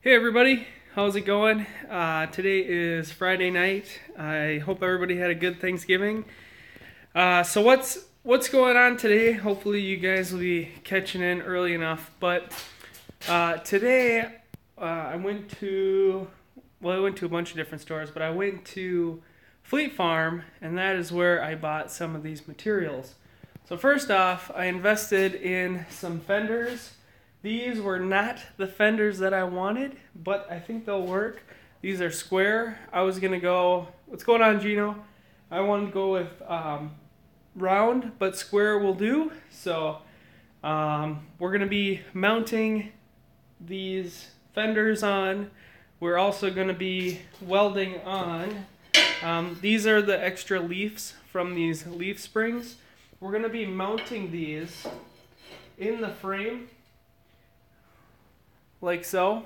Hey everybody, how's it going? Today is Friday night. I hope everybody had a good Thanksgiving. So what's going on today? Hopefully you guys will be catching in early enough. But today I went to a bunch of different stores, but I went to Fleet Farm, and that is where I bought some of these materials. So first off, I invested in some fenders. These were not the fenders that I wanted, but I think they'll work. These are square. I was gonna go, what's going on, Gino? I wanted to go with round, but square will do. So we're gonna be mounting these fenders on. We're also gonna be welding on. These are the extra leaves from these leaf springs. We're gonna be mounting these in the frame like so,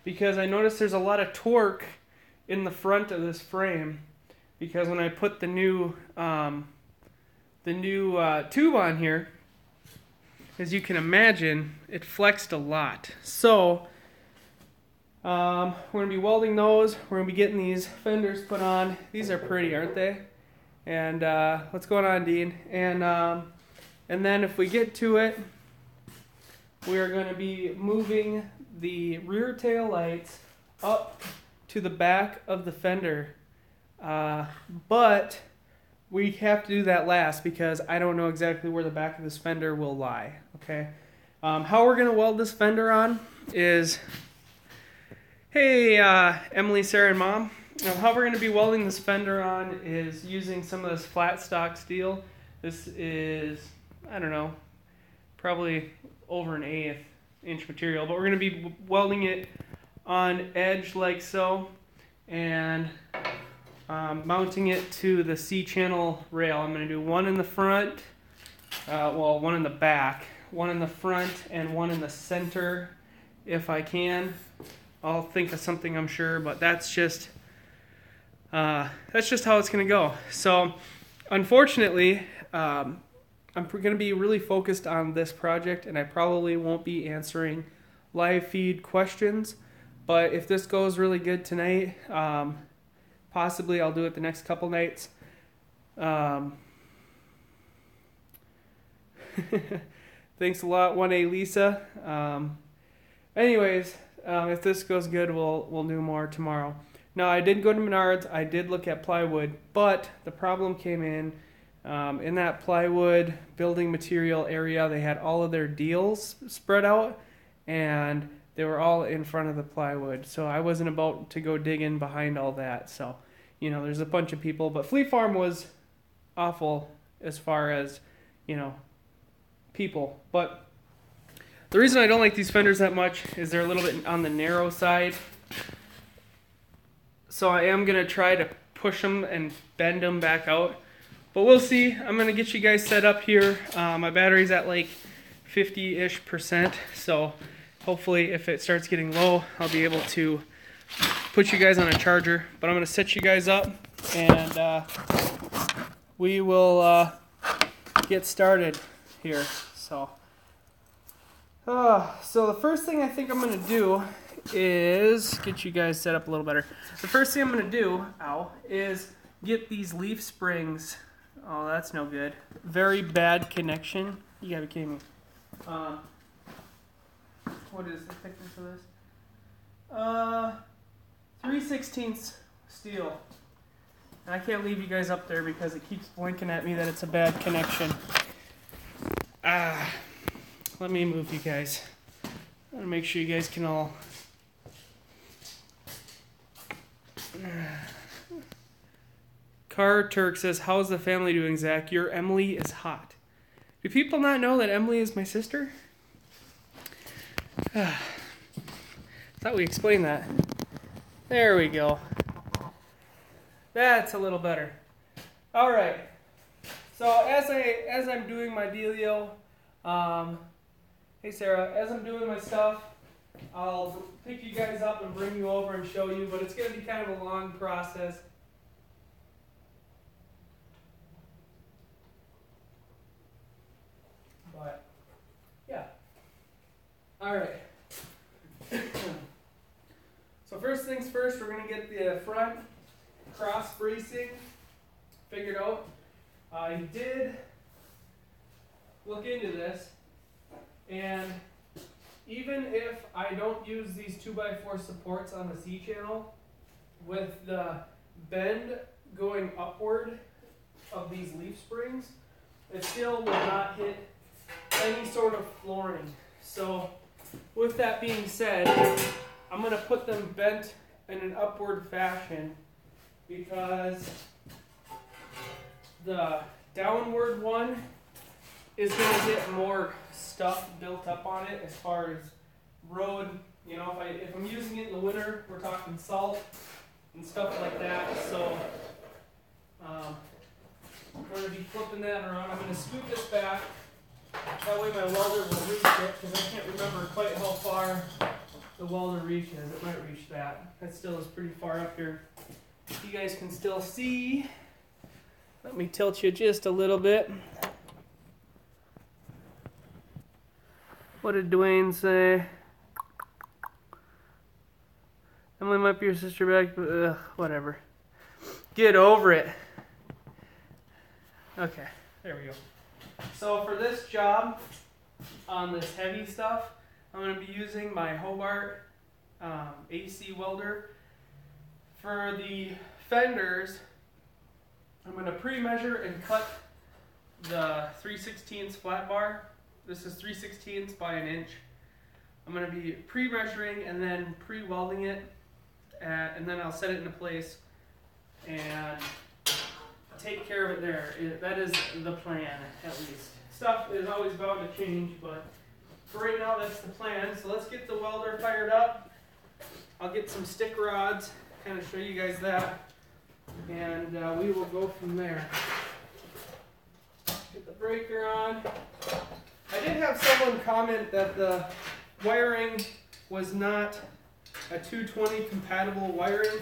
because I noticed there's a lot of torque in the front of this frame, because when I put the new tube on here, as you can imagine, it flexed a lot. So we're going to be welding those. We're going to be getting these fenders put on. These are pretty, aren't they? And what's going on, Dean? And then if we get to it, we are going to be moving the rear tail lights up to the back of the fender. But we have to do that last because I don't know exactly where the back of this fender will lie. Okay. How we're going to weld this fender on is, hey, Emily, Sarah, and Mom. How we're going to be welding this fender on is using some of this flat stock steel. This is, I don't know, probably over an 1/8 inch material, but we're going to be welding it on edge like so, and mounting it to the C-channel rail. I'm going to do one in the front, one in the back, one in the front, and one in the center if I can. I'll think of something, I'm sure, but that's just how it's going to go. So unfortunately, I'm going to be really focused on this project, and I probably won't be answering live feed questions. But if this goes really good tonight, possibly I'll do it the next couple nights. Thanks a lot, 1A Lisa. Anyways, if this goes good, we'll do more tomorrow. Now, I did go to Menards. I did look at plywood, but the problem came in that plywood building material area. They had all of their deals spread out, and they were all in front of the plywood. So I wasn't about to go digging behind all that. So, you know, there's a bunch of people, but Fleet Farm was awful as far as, you know, people. But the reason I don't like these fenders that much is they're a little bit on the narrow side. So I am going to try to push them and bend them back out. But we'll see. I'm going to get you guys set up here. My battery's at like 50-ish%. So hopefully if it starts getting low, I'll be able to put you guys on a charger. But I'm going to set you guys up, and we will get started here. So the first thing I think I'm going to do is get you guys set up a little better. The first thing I'm going to do, is get these leaf springs. Oh, that's no good. Very bad connection. You gotta be kidding me. What is the thickness of this? 3/16 steel. And I can't leave you guys up there because it keeps blinking at me that it's a bad connection. Let me move you guys. I want to make sure you guys can all... Car Turk says, how's the family doing, Zach? Your Emily is hot. Do people not know that Emily is my sister? Thought we explained that. There we go. That's a little better. All right. So as I'm doing my dealio, hey Sarah, as I'm doing my stuff, I'll pick you guys up and bring you over and show you, but it's going to be kind of a long process. But, yeah. All right. first things first, we're going to get the front cross bracing figured out. I did look into this, and even if I don't use these 2x4 supports on the C-channel, with the bend going upward of these leaf springs, it still will not hit any sort of flooring. So with that being said, I'm going to put them bent in an upward fashion, because the downward one is going to get more stuff built up on it as far as road. You know, if I'm using it in the winter, we're talking salt and stuff like that. So I'm going to be flipping that around. I'm going to scoop this back. That way my welder will reach it, because I can't remember quite how far the welder reaches. It might reach that. That still is pretty far up here. You guys can still see. Let me tilt you just a little bit. What did Dwayne say? Emily might be your sister back, but whatever. Get over it. Okay, there we go. So for this job, on this heavy stuff, I'm going to be using my Hobart AC welder. For the fenders, I'm going to pre-measure and cut the 3/16 flat bar. This is 3/16 by an inch. I'm going to be pre-measuring and then pre-welding it, and then I'll set it into place and take care of it there. That is the plan, at least. Stuff is always bound to change, but for right now, that's the plan. So let's get the welder fired up. I'll get some stick rods, kind of show you guys that, and we will go from there. Get the breaker on. I did have someone comment that the wiring was not a 220 compatible wiring.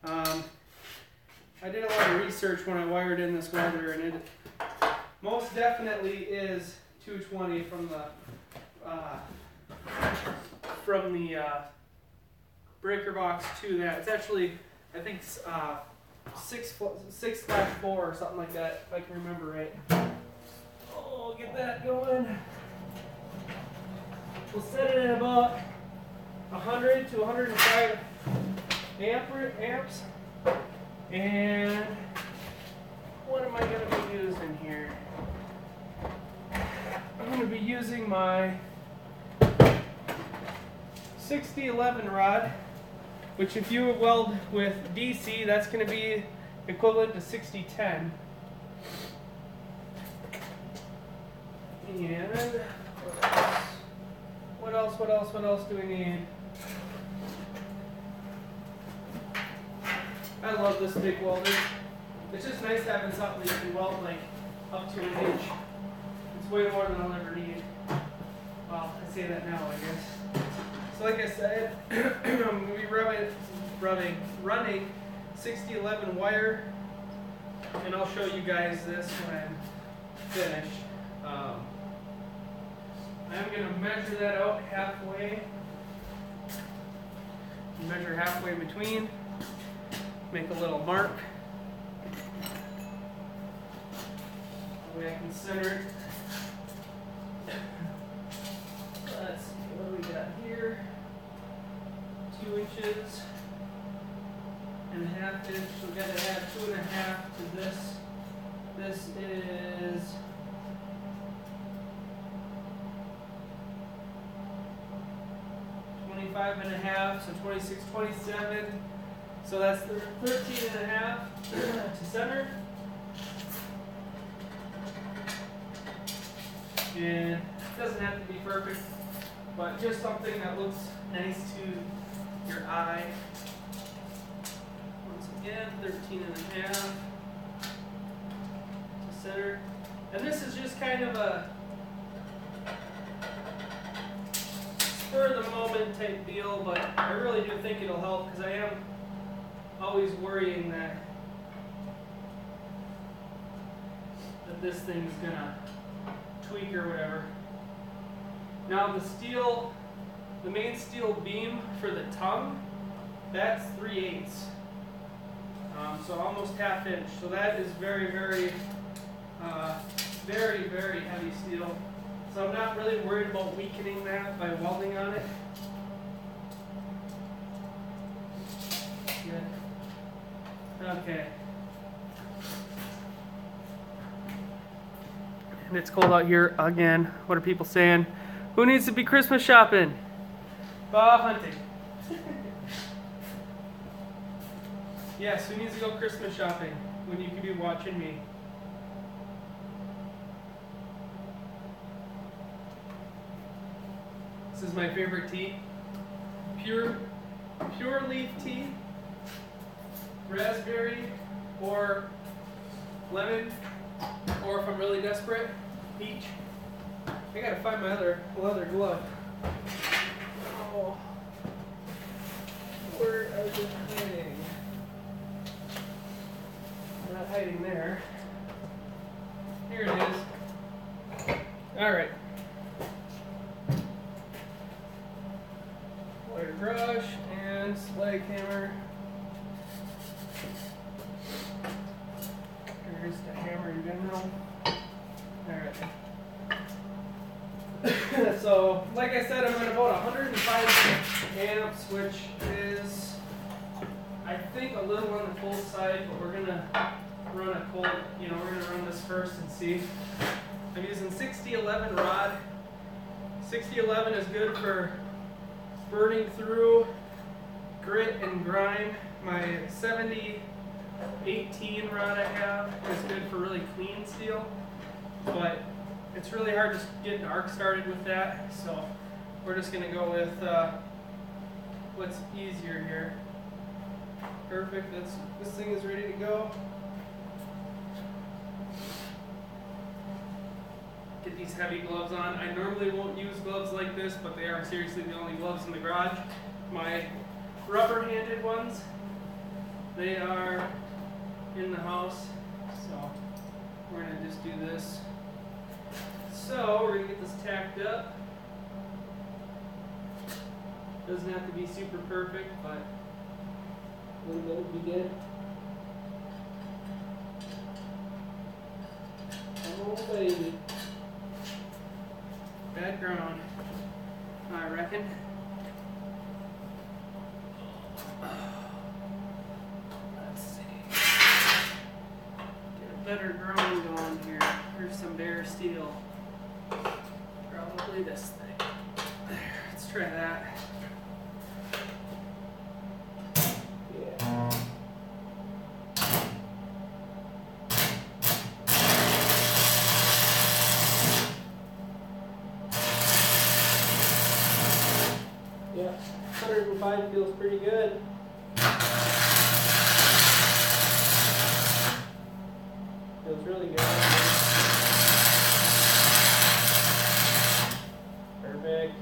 I did a lot of research when I wired in this welder, and it most definitely is 220 from the breaker box to that. It's actually, I think, 6/4 or something like that, if I can remember right. Oh, get that going. We'll set it at about 100 to 105 amps. And what am I going to be using here? I'm going to be using my 6011 rod, which if you weld with DC, that's going to be equivalent to 6010. And what else do we need? I love this big welder. It's just nice having something that you can weld like up to an inch. It's way more than I'll ever need. Well, I say that now, I guess. So like I said, I'm going to be running 6011 wire, and I'll show you guys this when I'm finished. I'm going to measure that out halfway. Measure halfway between. Make a little mark. That way I can center it. Let's see, what do we got here? 2 inches and a half inch. So we've got to add 2.5 to this. This is 25.5, so 26, 27. So that's 13.5 to center. And it doesn't have to be perfect, but just something that looks nice to your eye. Once again, 13.5 to center. And this is just kind of a spur of the moment type deal, but I really do think it'll help, because I am always worrying that this thing's gonna tweak or whatever. Now the main steel beam for the tongue That's 3/8. So almost 1/2 inch. So that is very, very heavy steel. So I'm not really worried about weakening that by welding on it. Good. Okay. And it's cold out here again. What are people saying? Who needs to be Christmas shopping? Hunting. Yes, who needs to go Christmas shopping when you could be watching me? This is my favorite tea. Pure leaf tea. Raspberry or lemon, or if I'm really desperate, peach. I gotta find my other leather glove. Oh, where is it hiding? Not hiding there. Here it is. All right. Wire brush and slag hammer. Here's the hammer in general. Alright. So, like I said, I'm at about 105 amps, which is, I think, a little on the cold side, but we're gonna run a cold, we're gonna run this first and see. I'm using 6011 rod. 6011 is good for burning through grit and grime. My 7018 rod I have is good for really clean steel, but it's really hard to get an arc started with that, so we're just going to go with what's easier here. Perfect, this thing is ready to go. Get these heavy gloves on. I normally won't use gloves like this, but they are seriously the only gloves in the garage. My rubber-handed ones, they are in the house, so we're going to just do this. So we're going to get this tacked up. Doesn't have to be super perfect, but a little bit would be good. Oh baby. Bad ground, I reckon. Let's see. Get a better ground going here. Here's some bare steel. Probably this thing. There, let's try that. Yeah. Yeah, 105 feels pretty good. Feels really good. Perfect.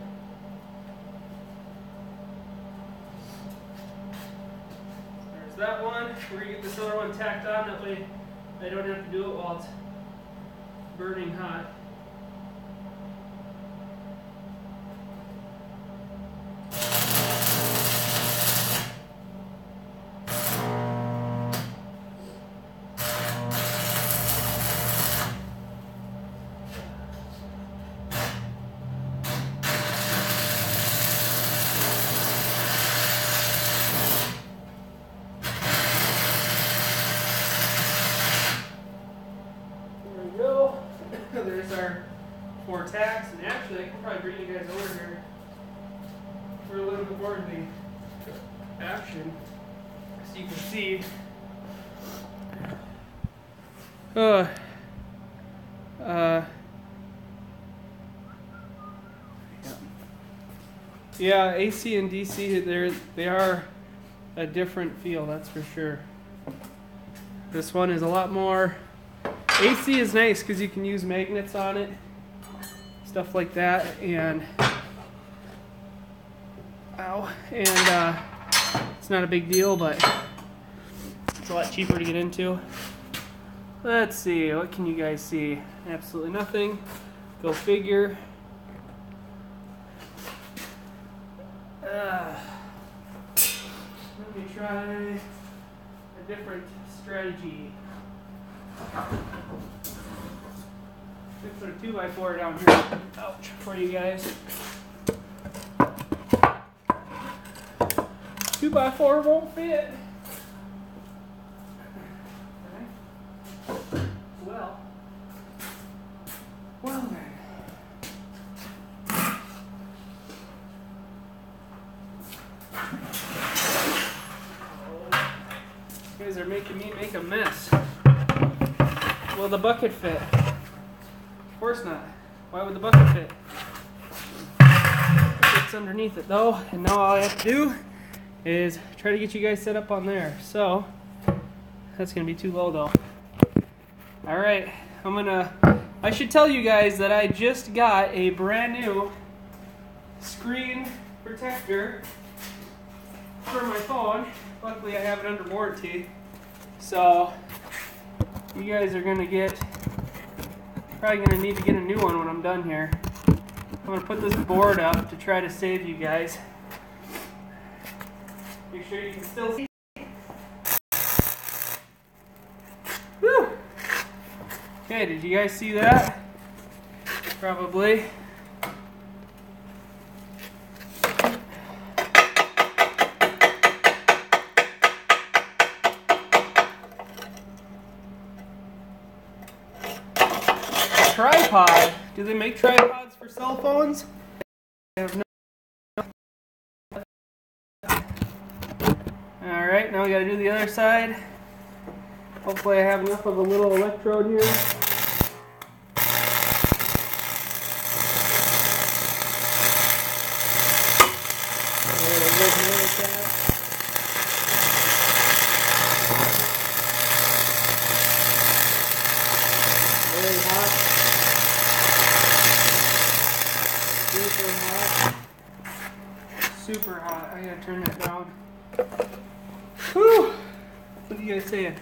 There's that one. We're going to get this other one tacked on. That way I don't have to do it while it's burning hot. There's our 4 tacks, and actually I can probably bring you guys over here for a little bit more of the action, so you can see. Yeah, AC and DC, they are a different feel, that's for sure. This one is a lot more. AC is nice because you can use magnets on it, stuff like that, and it's not a big deal, but it's a lot cheaper to get into. Let's see, what can you guys see? Absolutely nothing. Go figure. me try a different strategy. Let's put a 2x4 down here. Ouch, for you guys. 2x4 won't fit. Okay. Well then. You guys are making me make a mess. Will the bucket fit? Of course not. Why would the bucket fit? It fits underneath it though, and now all I have to do is try to get you guys set up on there. So that's gonna be too low though. Alright, I should tell you guys that I just got a brand new screen protector for my phone. Luckily I have it under warranty. So you guys are probably gonna need to get a new one when I'm done here. I'm gonna put this board up to try to save you guys. Make sure you can still see. Woo! Okay, did you guys see that? Probably. Tripod. Do they make tripods for cell phones? I have no. Alright, now we gotta do the other side. Hopefully I have enough of a little electrode here. Very hot. Super hot. Super hot. I gotta turn that down. Whew! What are you guys saying?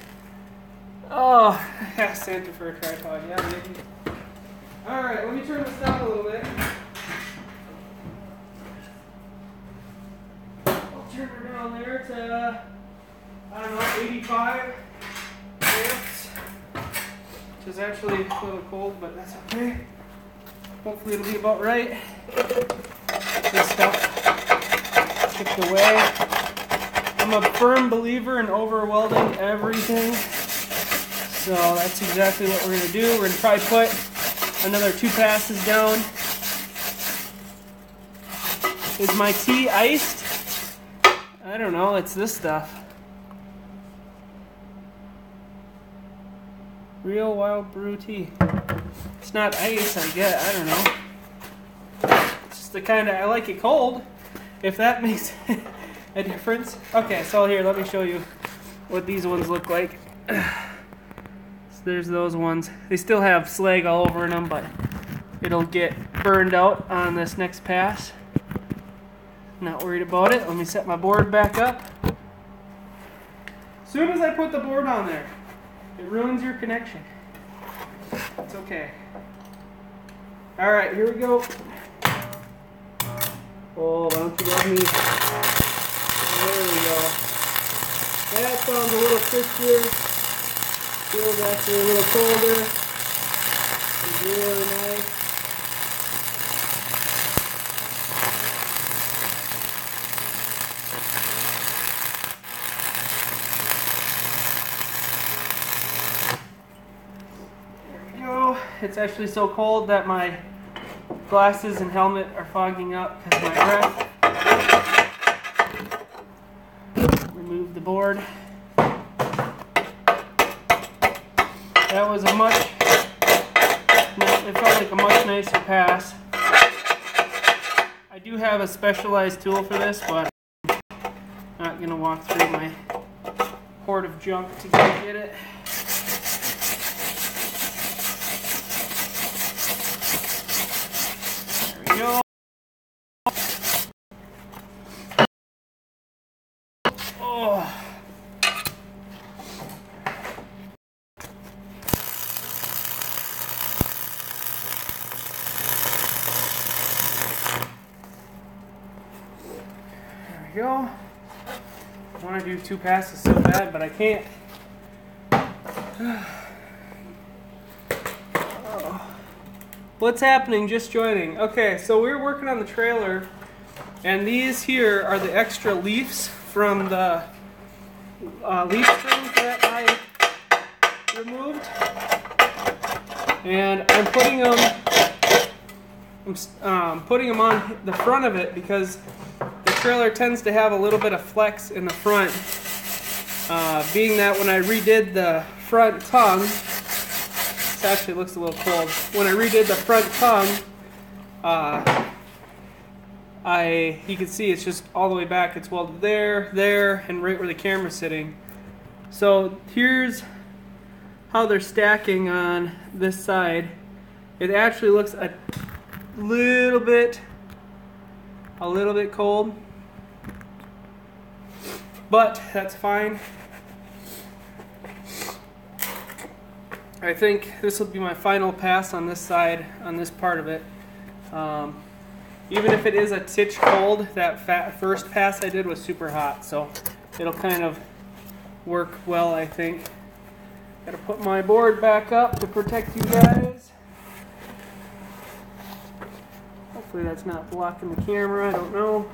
Oh, I asked Santa for a tripod. Yeah, maybe. Alright, let me turn this down a little bit. I'll turn her down there to, I don't know, 85 amps. Which is actually a little cold, but that's okay. Hopefully it'll be about right. This stuff chipped away. I'm a firm believer in over welding everything. So that's exactly what we're going to do. We're going to probably put another 2 passes down. Is my tea iced? I don't know. It's this stuff. Real wild brew tea. It's not ice, I guess. I don't know. It's just the kind of, I like it cold. If that makes a difference. Okay, so here, let me show you what these ones look like. So there's those ones. They still have slag all over them, but it'll get burned out on this next pass. Not worried about it. Let me set my board back up. As soon as I put the board on there, it ruins your connection. It's okay. Alright, here we go. Oh, don't you love me? There we go. That sounds a little crispier. Feels actually a little colder. It's really nice. There we go. It's actually so cold that my glasses and helmet are fogging up because of my breath. Remove the board. That was it felt like a much nicer pass. I do have a specialized tool for this, but I'm not going to walk through my hoard of junk to get it. There we go. Oh. Go. I want to do 2 passes so bad, but I can't. What's happening? Just joining. Okay, so we're working on the trailer, and these here are the extra leaves from the leaf springs that I removed, and I'm putting them on the front of it because the trailer tends to have a little bit of flex in the front, being that when I redid the front tongue, this actually looks a little cold. When I redid the front tongue, you can see it's just all the way back. It's welded there, there, and right where the camera's sitting. So here's how they're stacking on this side. It actually looks a little bit cold, but that's fine. I think this will be my final pass on this side, on this part of it. Even if it is a titch cold, that first pass I did was super hot, so it'll kind of work well, I think. Gotta put my board back up to protect you guys. Hopefully that's not blocking the camera, I don't know.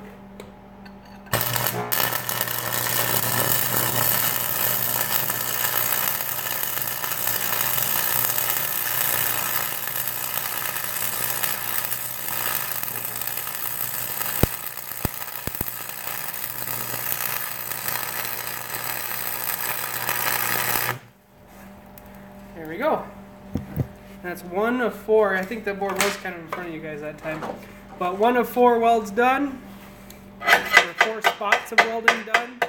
There we go. That's 1 of 4. I think the board was kind of in front of you guys that time. But 1 of 4 welds done. Or 4 spots of welding done.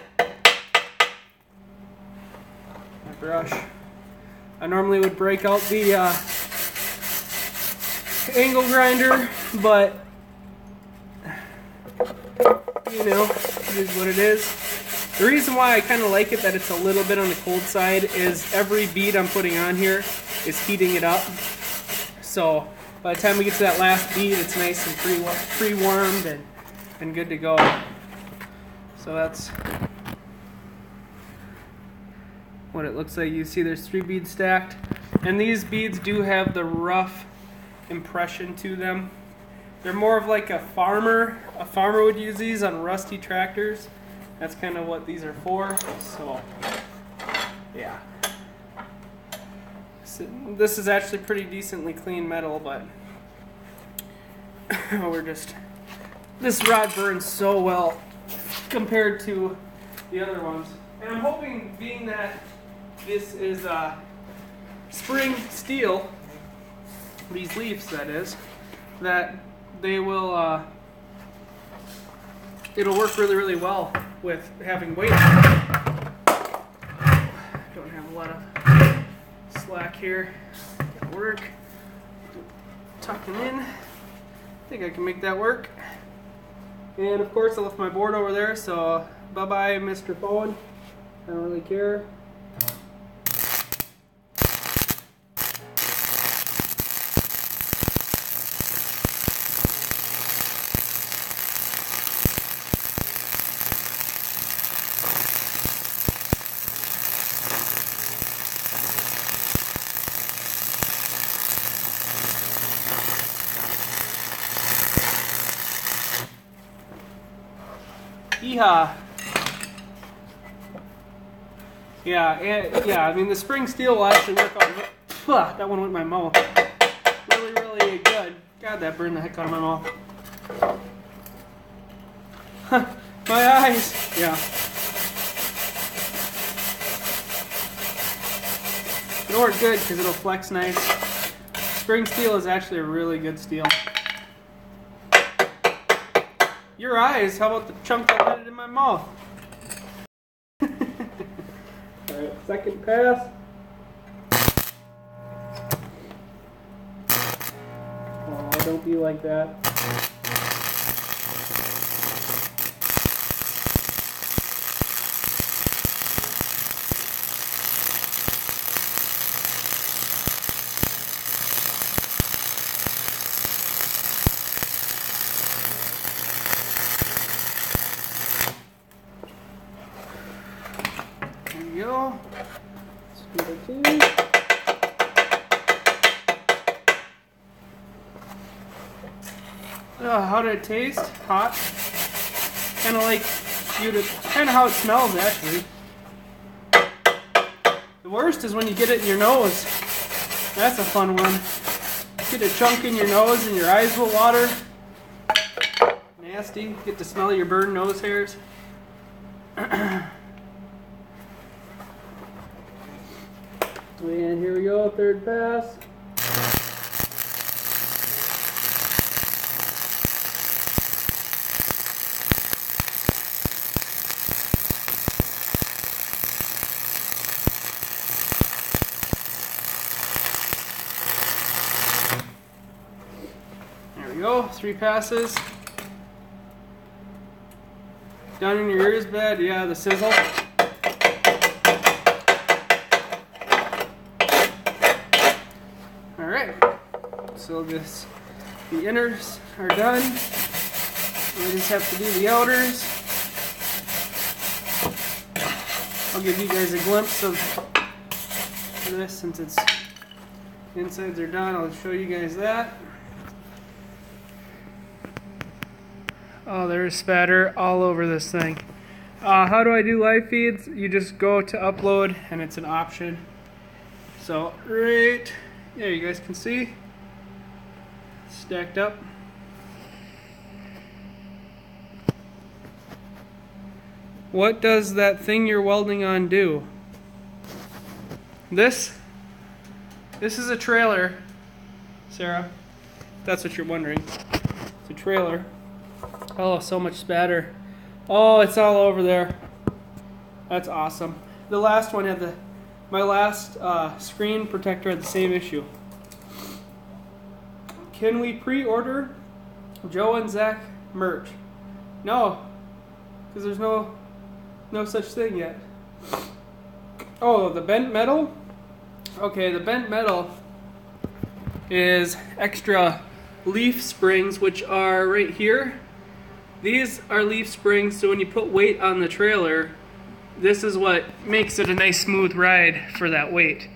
My brush. I normally would break out the angle grinder, but you know, it is what it is. The reason why I kind of like it that it's a little bit on the cold side is every bead I'm putting on here is heating it up. So by the time we get to that last bead, it's nice and pre-warmed and good to go. So that's what it looks like. You see there's 3 beads stacked. And these beads do have the rough impression to them. They're more of like a farmer. A farmer would use these on rusty tractors. That's kind of what these are for. So, yeah. So, this is actually pretty decently clean metal, but this rod burns so well compared to the other ones. And I'm hoping, being that this is spring steel, these leaves that is, that they will, it'll work really, really well with having weight. Don't have a lot of slack here. That'll work. Tucking in. I think I can make that work. And of course I left my board over there, so bye-bye Mr. Phone. I don't really care. Yeehaw. Yeah, I mean the spring steel will actually work on that one went in my mouth. Really, really good. God, that burned the heck out of my mouth. My eyes. Yeah. It'll work good because it'll flex nice. Spring steel is actually a really good steel. Your eyes, how about the chunk that landed in my mouth? Alright, second pass. Oh, don't be like that. we go. Let's do the two. How did it taste? Hot. Kind of how it smells actually. The worst is when you get it in your nose. That's a fun one. Get a chunk in your nose and your eyes will water. Nasty. Get to smell your burned nose hairs. And here we go, third pass. There we go, 3 passes. Down in your ears bad, yeah, the sizzle. Alright, so the inners are done. We just have to do the outers. I'll give you guys a glimpse of this since the insides are done. I'll show you guys that. Oh, there's spatter all over this thing. How do I do live feeds? You just go to upload and it's an option. So right, yeah, you guys can see stacked up. What does that thing you're welding on do? This is a trailer, Sarah. That's what you're wondering. It's a trailer. Oh, so much spatter. Oh, it's all over there. That's awesome. The last one had my last screen protector had the same issue. Can we pre-order Joe and Zach merch? No, because there's no such thing yet. Oh, the bent metal? Okay, the bent metal is extra leaf springs, which are right here. These are leaf springs, so when you put weight on the trailer, this is what makes it a nice smooth ride for that weight.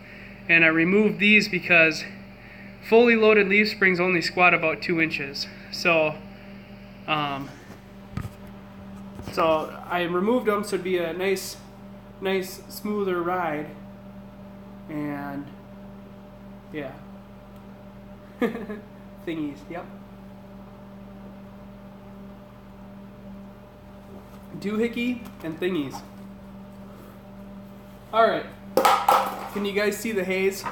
And I removed these because fully loaded leaf springs only squat about 2 inches. So I removed them so it'd be a nice smoother ride. And yeah. Thingies, yep. Doohickey and thingies. Alright. Can you guys see the haze?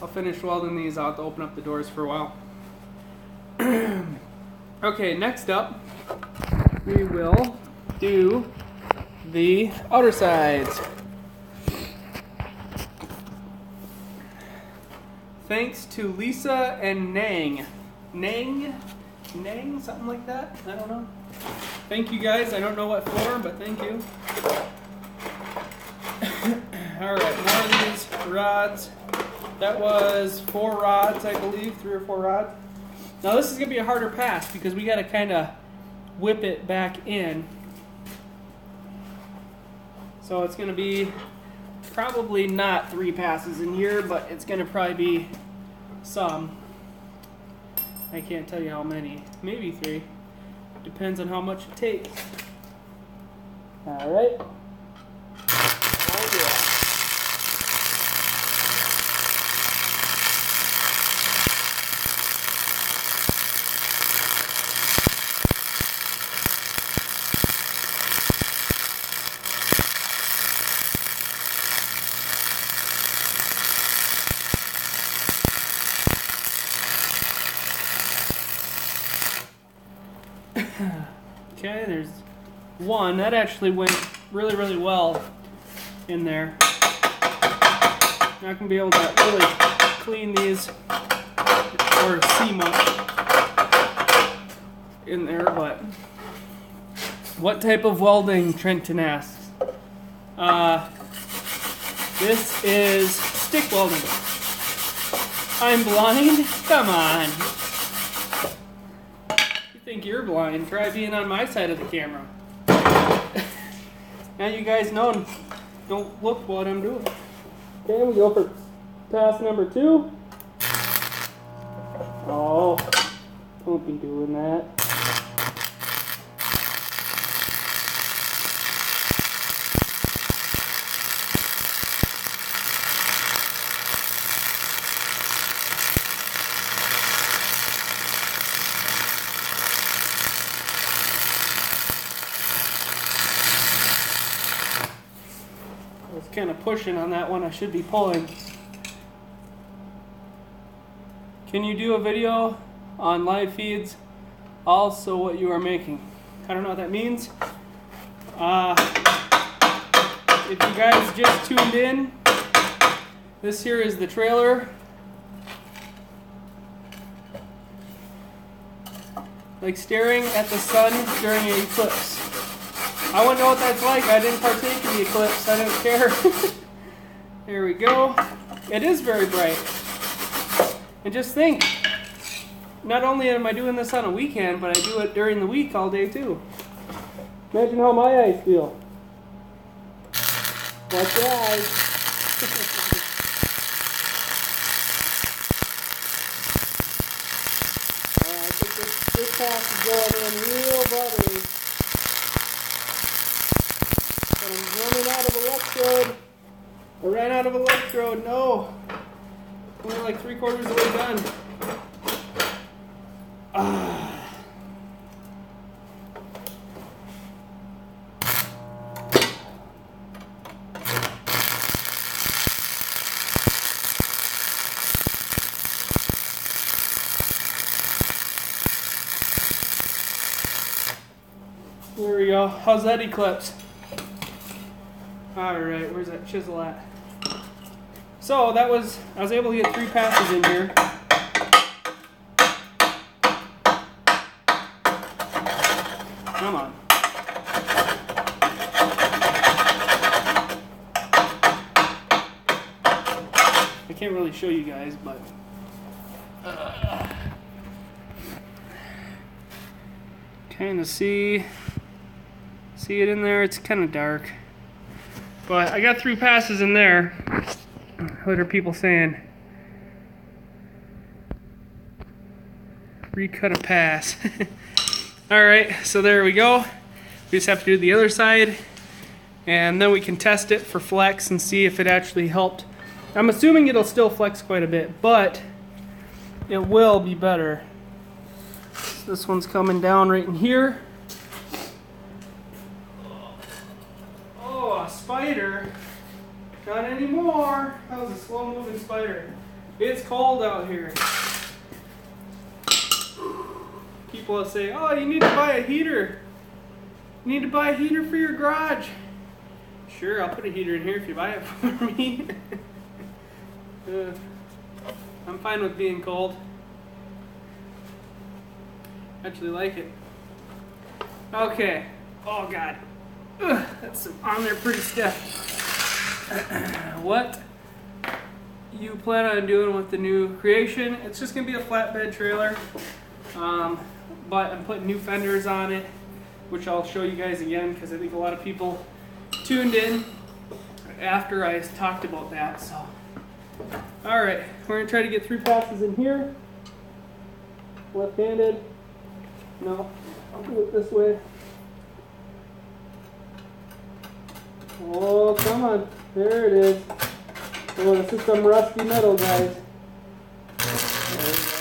I'll finish welding these. I'll have to open up the doors for a while. Okay, next up, we will do the outer sides. Thanks to Lisa and Nang, something like that? I don't know. Thank you guys. I don't know what for, but thank you. Alright, more of these rods. That was 4 rods, I believe, 3 or 4 rods. Now this is going to be a harder pass because we got to kind of whip it back in. So it's going to be probably not 3 passes in here, but it's going to probably be some. I can't tell you how many. Maybe 3. Depends on how much it takes. Alright. Oh yeah. Okay, there's one. That actually went really, really well in there. Not going to be able to really clean these or see much in there, but what type of welding, Trenton asks? This is stick welding. I'm blind? Come on. Think you're blind, try being on my side of the camera. Now you guys know don't look what I'm doing. Okay, we go for pass number 2. Oh, don't be doing that. I was kind of pushing on that one. I should be pulling. Can you do a video on live feeds also what you are making? I don't know what that means. If you guys just tuned in, this here is the trailer. Like staring at the sun during an eclipse. I wouldn't know what that's like. I didn't partake in the eclipse. I don't care. There we go. It is very bright. And just think, not only am I doing this on a weekend, but I do it during the week all day too. Imagine how my eyes feel. Watch your eyes. I think this pass is going in real buttery. But I'm running out of electrode. I ran out of electrode, no. We're like 3/4 of the way done. There we go. How's that eclipse? Alright, where's that chisel at? So I was able to get 3 passes in here. Come on. I can't really show you guys, but kind of see it in there. It's kind of dark, but I got 3 passes in there. What are people saying? Recut a pass. Alright, so there we go. We just have to do the other side, and then we can test it for flex and see if it actually helped. I'm assuming it'll still flex quite a bit, but it will be better. This one's coming down right in here. Oh, a spider. Not anymore. That was a slow-moving spider. It's cold out here. People will say, oh, you need to buy a heater. You need to buy a heater for your garage. Sure, I'll put a heater in here if you buy it for me. I'm fine with being cold. Actually like it. Okay. Oh, God. Ugh, that's on there pretty stiff. What you plan on doing with the new creation? It's just gonna be a flatbed trailer, but I'm putting new fenders on it, which I'll show you guys again because I think a lot of people tuned in after I talked about that. So, all right, we're gonna try to get 3 passes in here. Left-handed. No, I'll do it this way. Oh, come on. There it is. Oh, this is some rusty metal, guys. There we go.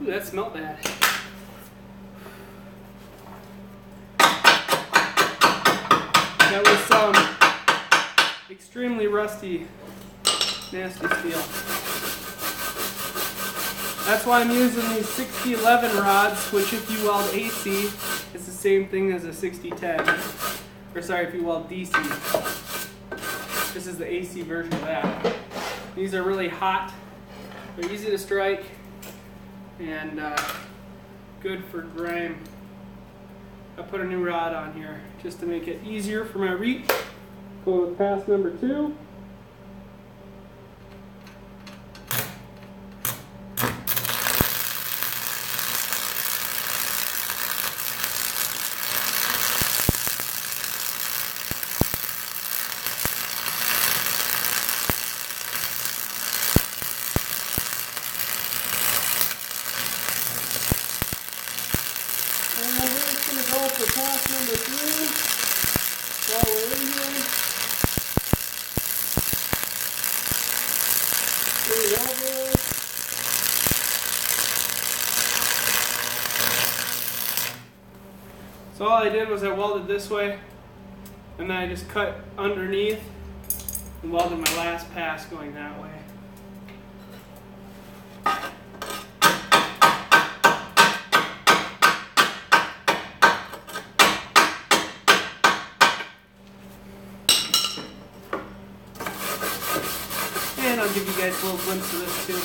Ooh, that smelled bad. That was some extremely rusty, nasty steel. That's why I'm using these 6011 rods, which if you weld AC, it's the same thing as a 6010. Or sorry, if you weld DC. This is the AC version of that. These are really hot. They're easy to strike and good for grime. I put a new rod on here just to make it easier for my reach. Go with pass number 2. For pass number 3, while we're in here, so all I did was I welded this way, and then I just cut underneath and welded my last pass going that way. And I'll give you guys a little glimpse of this too.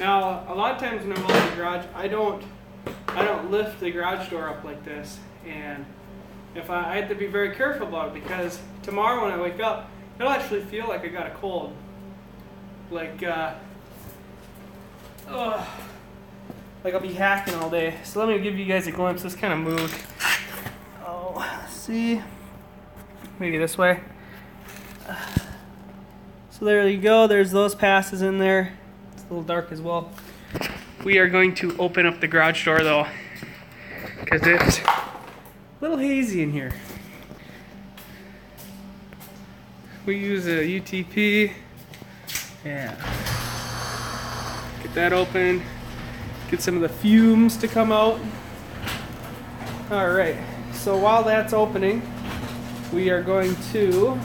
Now, a lot of times when I'm welding the garage, I don't lift the garage door up like this, and if I have to be very careful about it, because tomorrow when I wake up, it'll actually feel like I got a cold, like I'll be hacking all day. So let me give you guys a glimpse. This kind of moved. Oh, see, maybe this way. So there you go, there's those passes in there. It's a little dark as well. We are going to open up the garage door though, because it's a little hazy in here. We use a UTP. Yeah. Get that open. Get some of the fumes to come out. Alright, so while that's opening, we are going to,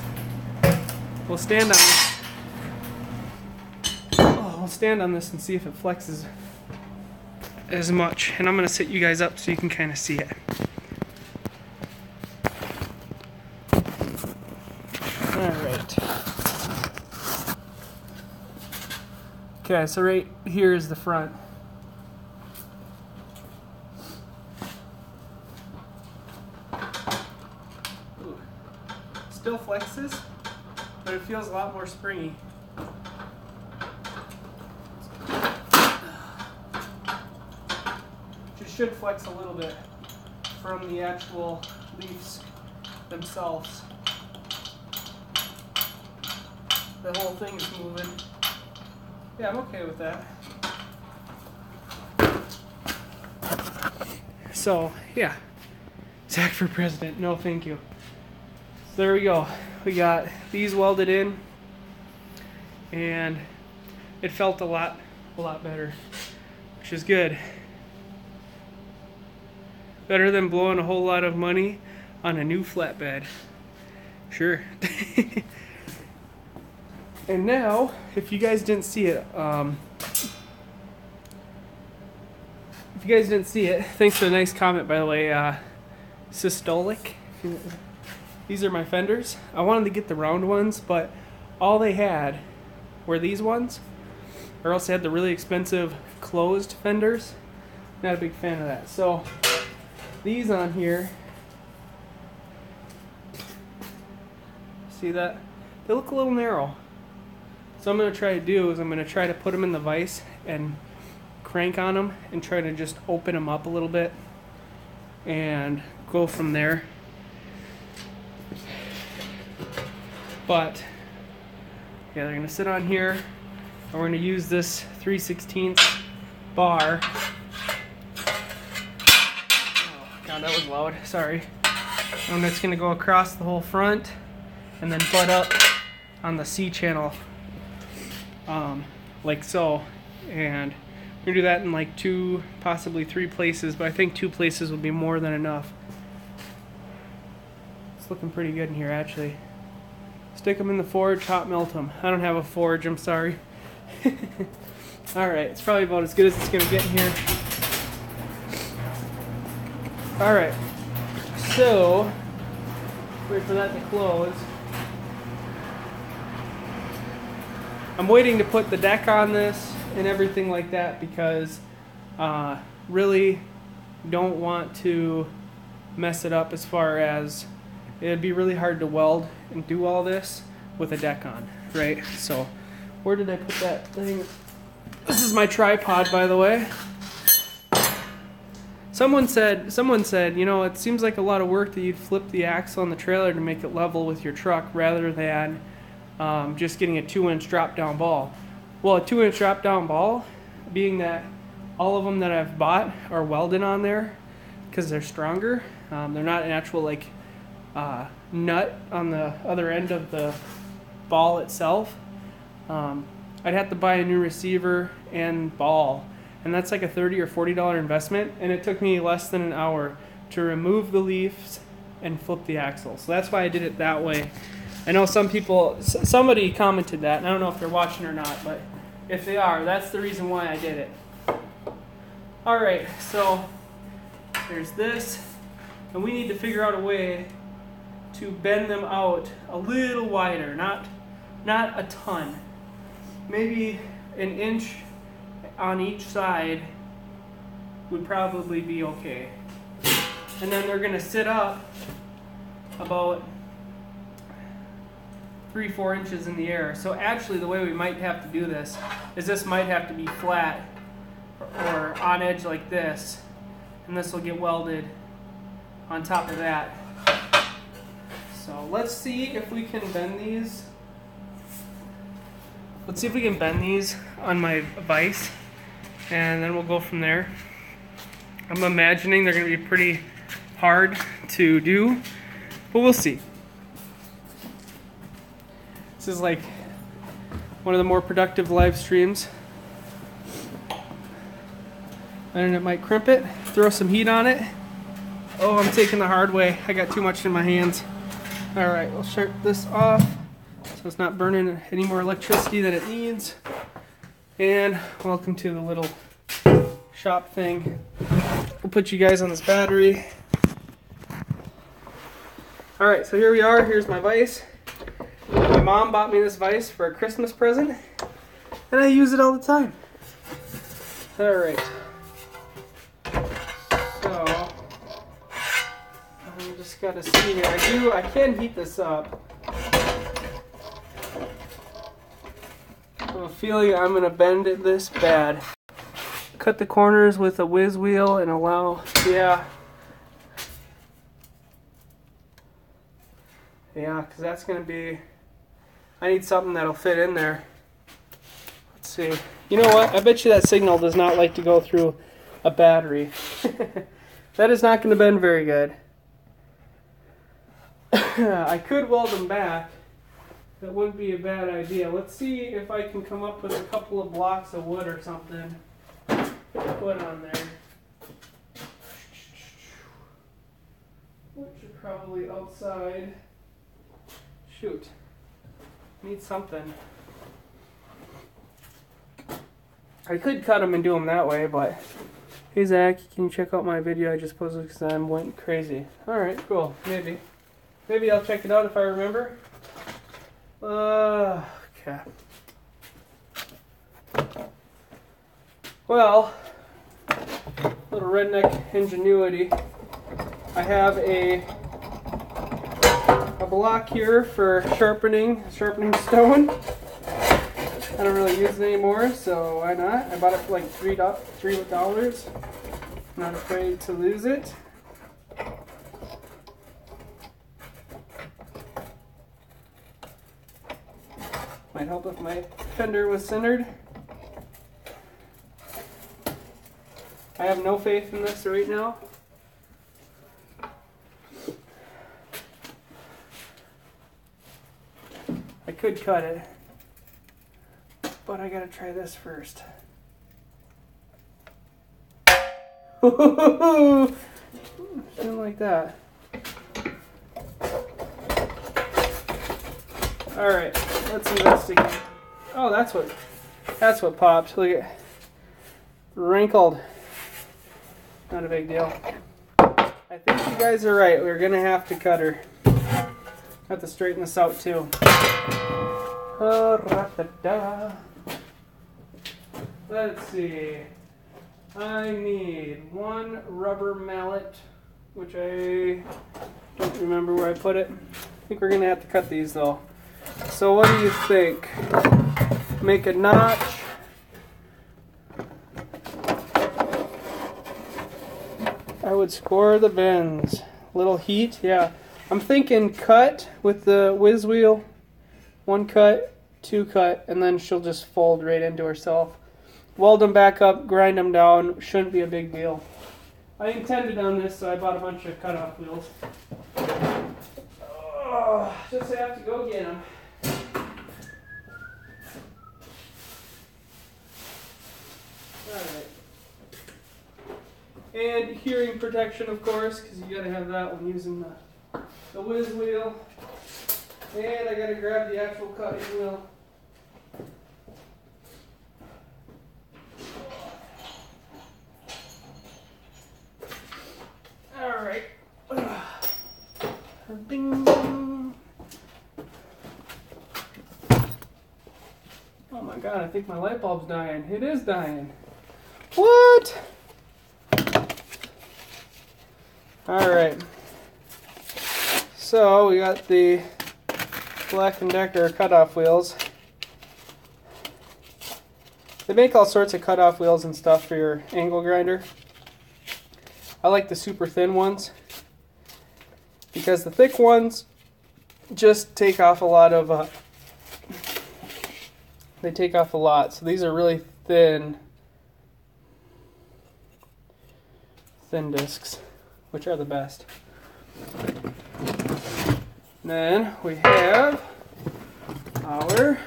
we'll stand on this. I'll stand on this and see if it flexes as much, and I'm going to sit you guys up so you can kind of see it. Alright. Okay, so right here is the front. Ooh. Still flexes, but it feels a lot more springy. Should flex a little bit from the actual leaves themselves. The whole thing is moving. Yeah, I'm okay with that. So, yeah. Zach for president. No, thank you. So there we go. We got these welded in, and it felt a lot better, which is good. Better than blowing a whole lot of money on a new flatbed. Sure. And now, if you guys didn't see it, thanks for the nice comment, by the way, Systolic. These are my fenders. I wanted to get the round ones, but all they had were these ones, or else they had the really expensive closed fenders. Not a big fan of that. So these on here, see that? They look a little narrow. So I'm going to try to do is I'm going to try to put them in the vise and crank on them and try to just open them up a little bit and go from there. But yeah, they're going to sit on here, and we're going to use this 3/16 bar. God, that was loud. Sorry. And it's going to go across the whole front and then butt up on the C channel, like so. And we're going to do that in like 2, possibly 3 places, but I think 2 places will be more than enough. It's looking pretty good in here, actually. Stick them in the forge, hot melt them. I don't have a forge, I'm sorry. Alright, it's probably about as good as it's going to get in here. Alright, so Wait for that to close. I'm waiting to put the deck on this and everything like that because really don't want to mess it up as far as it'd be really hard to weld and do all this with a deck on, right? So where did I put that thing? This is my tripod, by the way. Someone said, you know, it seems like a lot of work that you'd flip the axle on the trailer to make it level with your truck rather than just getting a 2-inch drop down ball. Well, a 2-inch drop down ball, being that all of them that I've bought are welded on there because they're stronger. They're not an actual like nut on the other end of the ball itself. I'd have to buy a new receiver and ball, and that's like a $30 or $40 investment, and it took me less than an hour to remove the leaves and flip the axle. So that's why I did it that way. I know some people, somebody commented that, and I don't know if they're watching or not, but if they are, that's the reason why I did it. Alright, so there's this, and we need to figure out a way to bend them out a little wider, not a ton. Maybe an inch on each side would probably be okay. And then they're going to sit up about 3-4 inches in the air. So actually the way we might have to do this is this might have to be flat or on edge like this, and this will get welded on top of that. So let's see if we can bend these. Let's see if we can bend these on my vise, and then we'll go from there. I'm imagining they're going to be pretty hard to do, but we'll see. This is like one of the more productive live streams. And it might crimp it, throw some heat on it. Oh, I'm taking the hard way. I got too much in my hands. Alright, we'll shut this off so it's not burning any more electricity than it needs. And welcome to the little shop thing. We'll put you guys on this battery. Alright, so here we are. Here's my vise. My mom bought me this vise for a Christmas present, and I use it all the time. Alright. So, I just gotta see here. I can heat this up. I have a feeling I'm gonna bend it this bad. Cut the corners with a whiz wheel and allow, yeah, because that's gonna be, I need something that'll fit in there. Let's see. You know what? I bet you that signal does not like to go through a battery. That is not going to bend very good. I could weld them back. That wouldn't be a bad idea. Let's see if I can come up with a couple of blocks of wood or something to put on there. Which are probably outside. Shoot. Need something. I could cut them and do them that way, but hey Zach, can you check out my video I just posted because I went crazy. Alright, cool. Maybe I'll check it out if I remember. Okay. Well, little redneck ingenuity. I have a block here for sharpening stone. I don't really use it anymore, so why not? I bought it for like $3. Not afraid to lose it. Might help if my fender was centered. I have no faith in this right now. I could cut it, but I gotta try this first. Something like that. Alright, let's investigate. Oh, that's what popped. Look at, wrinkled. Not a big deal. I think you guys are right. We're gonna have to cut her. Have to straighten this out too. Let's see. I need one rubber mallet, which I don't remember where I put it. I think we're gonna have to cut these though. So what do you think? Make a notch. I would score the bends. Little heat, yeah. I'm thinking cut with the whiz wheel. 1 cut, 2 cut, and then she'll just fold right into herself. Weld them back up, grind them down. Shouldn't be a big deal. I intended on this, so I bought a bunch of cutoff wheels. Oh, just have to go get them. Alright. And hearing protection, of course, because you gotta have that when using the whiz wheel. And I gotta grab the actual cutting wheel. Alright. Ding, ding. Oh my god, I think my light bulb's dying. It is dying. What? Alright. So we got the Black & Decker cutoff wheels. They make all sorts of cutoff wheels and stuff for your angle grinder. I like the super thin ones because the thick ones just take off a lot of they take off a lot. So these are really thin discs, which are the best. Then we have our,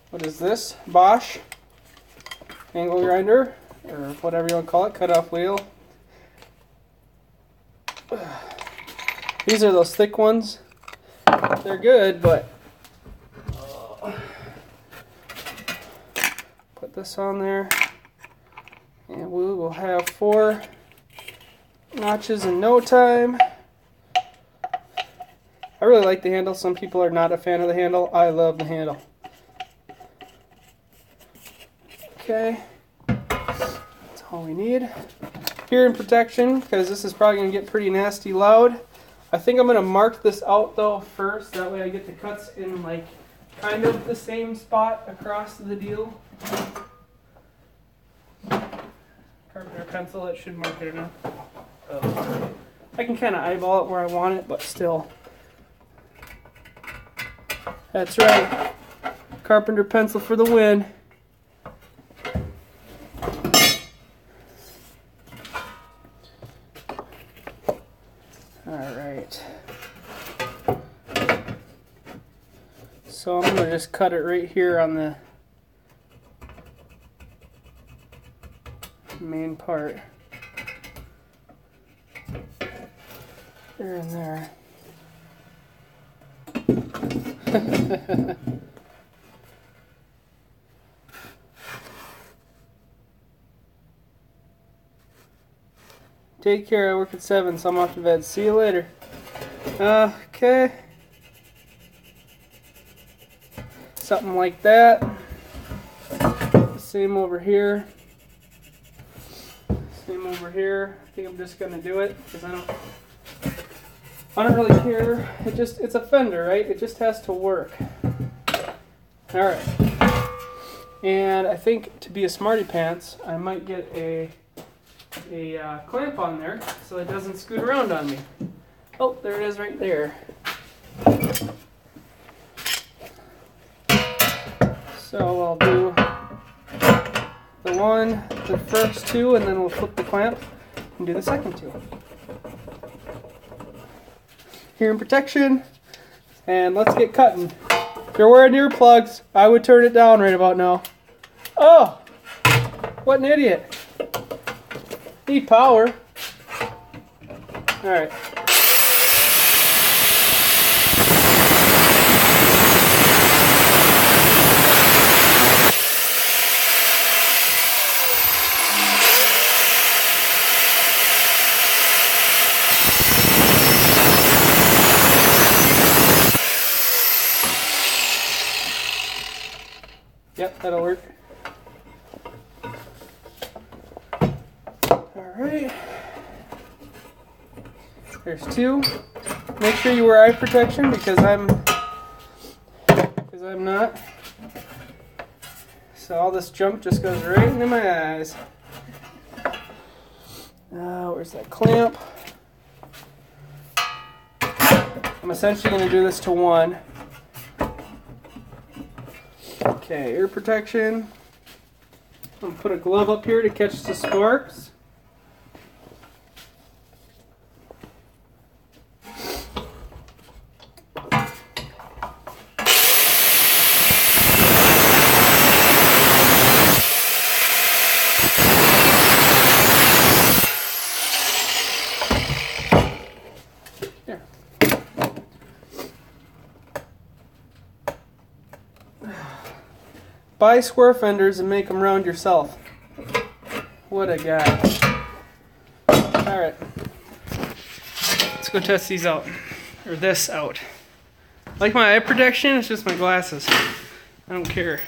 what is this? Bosch angle grinder, or whatever you want to call it, cutoff wheel. These are those thick ones. They're good, but put this on there, and we will have 4 notches in no time. I really like the handle. Some people are not a fan of the handle. I love the handle. Okay, that's all we need. Hearing protection, because this is probably going to get pretty nasty loud. I think I'm going to mark this out though first. That way I get the cuts in like kind of the same spot across the deal. Carpenter pencil, that should mark it enough. Oh. I can kind of eyeball it where I want it, but still. That's right. Carpenter pencil for the win. Alright. So I'm going to just cut it right here on the main part. There and there. Take care, I work at 7, so I'm off to bed. See you later. Okay. Something like that. Same over here. Same over here. I think I'm just gonna do it because I don't really care. It's a fender, right? It just has to work. Alright. And I think to be a smarty pants, I might get a clamp on there so it doesn't scoot around on me. Oh, there it is right there. So I'll do the first 2, and then we'll flip the clamp and do the second 2. Hearing protection, and let's get cutting. If you're wearing earplugs, I would turn it down right about now. Oh, what an idiot. Need power. Alright. Yep, that'll work. Alright. There's two. Make sure you wear eye protection because I'm not. So all this junk just goes right into my eyes. Where's that clamp? I'm essentially going to do this to one. Okay, ear protection. I'm going to put a glove up here to catch the sparks. Buy square fenders and make them round yourself. What a guy. Alright. Let's go test these out. Or this out. Like my eye protection, it's just my glasses. I don't care.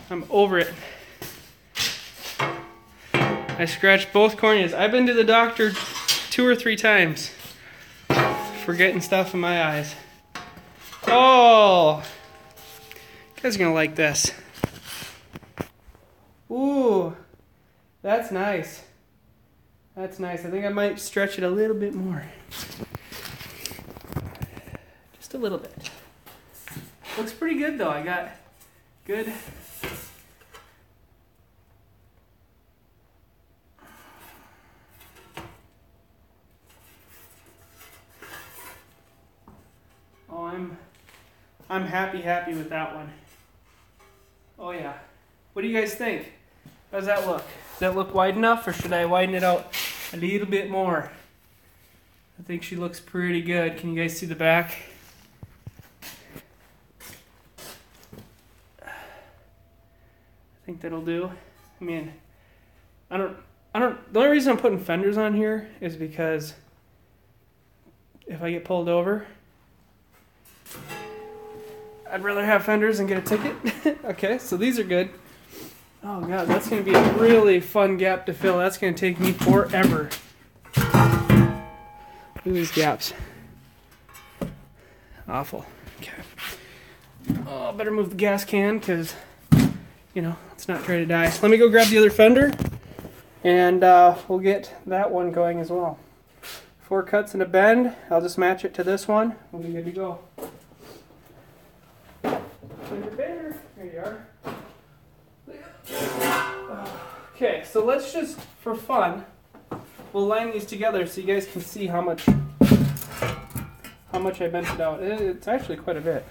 I'm over it. I scratched both corneas. I've been to the doctor 2 or 3 times for getting stuff in my eyes. Oh! You guys are gonna like this. Ooh, that's nice. That's nice. I think I might stretch it a little bit more. Just a little bit. Looks pretty good though. I got good. Oh, I'm happy with that one. Oh yeah. What do you guys think? How does that look? Does that look wide enough or should I widen it out a little bit more? I think she looks pretty good. Can you guys see the back? I think that'll do. I mean, the only reason I'm putting fenders on here is because if I get pulled over, I'd rather have fenders than get a ticket. Okay, so these are good. Oh god, that's going to be a really fun gap to fill. That's going to take me forever. Look at these gaps. Awful. Okay. Oh, better move the gas can because, you know, let's not try to die. So let me go grab the other fender and we'll get that one going as well. 4 cuts and a bend. I'll just match it to this one. We'll be good to go. There you are. Okay, so let's just, for fun, we'll line these together so you guys can see how much I bent it out. It's actually quite a bit.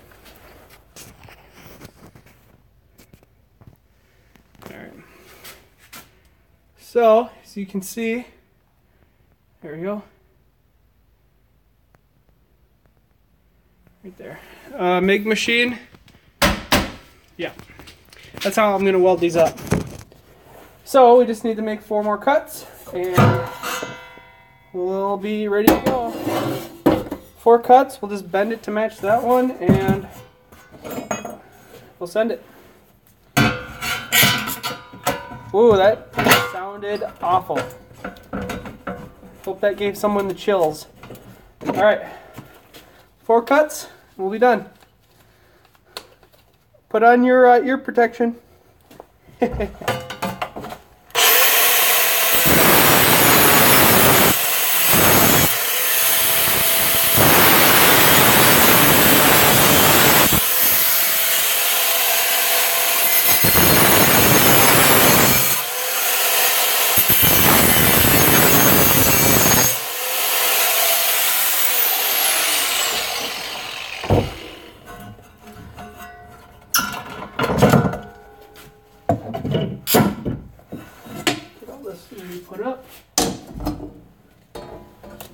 Alright. So, as you can see, there we go. Right there. MIG machine. Yeah, that's how I'm going to weld these up. So we just need to make 4 more cuts and we'll be ready to go. 4 cuts, we'll just bend it to match that one and we'll send it. Ooh, that sounded awful. Hope that gave someone the chills. Alright, 4 cuts, we'll be done. Put on your ear protection. Put up.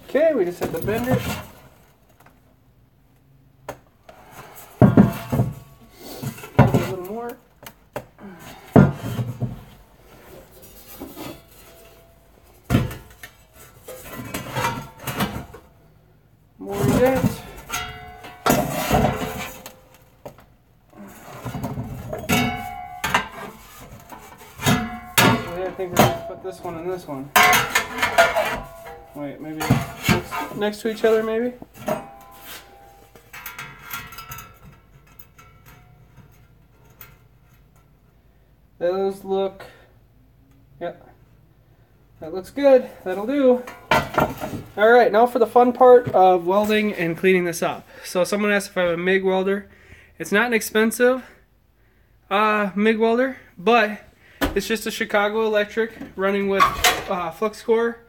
Okay, we just hit the bender. A little more. More dent. think we're going to put this one and this one. Wait, maybe next to each other, maybe? Those look, yep, that looks good. That'll do. Alright, now for the fun part of welding and cleaning this up. So someone asked if I have a MIG welder. It's not an expensive MIG welder, but it's just a Chicago Electric running with flux core.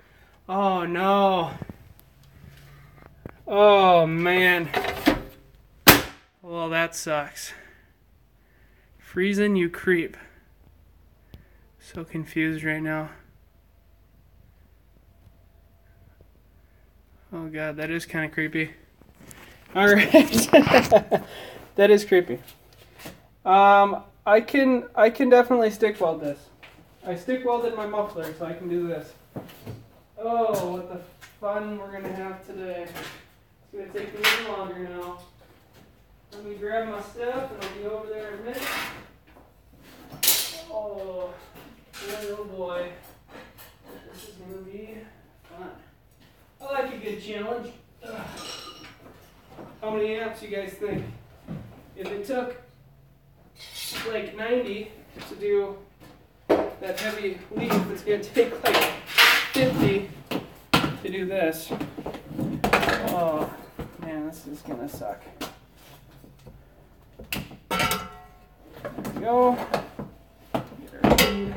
Oh no. Oh man. Well, that sucks. Freezing, you creep. So confused right now. Oh god, that is kind of creepy. Alright. That is creepy. I can definitely stick weld this. I stick welded my muffler, so I can do this. Oh, what the fun we're gonna have today. It's gonna take me a little longer now. Let me grab my stuff and I'll be over there in a minute. Oh, oh boy. This is gonna be fun. I like a good challenge. Ugh. How many amps you guys think? If it took like 90 to do that heavy leaf, it's going to take like 50 to do this. Oh man, this is going to suck. There we go. Get our lead.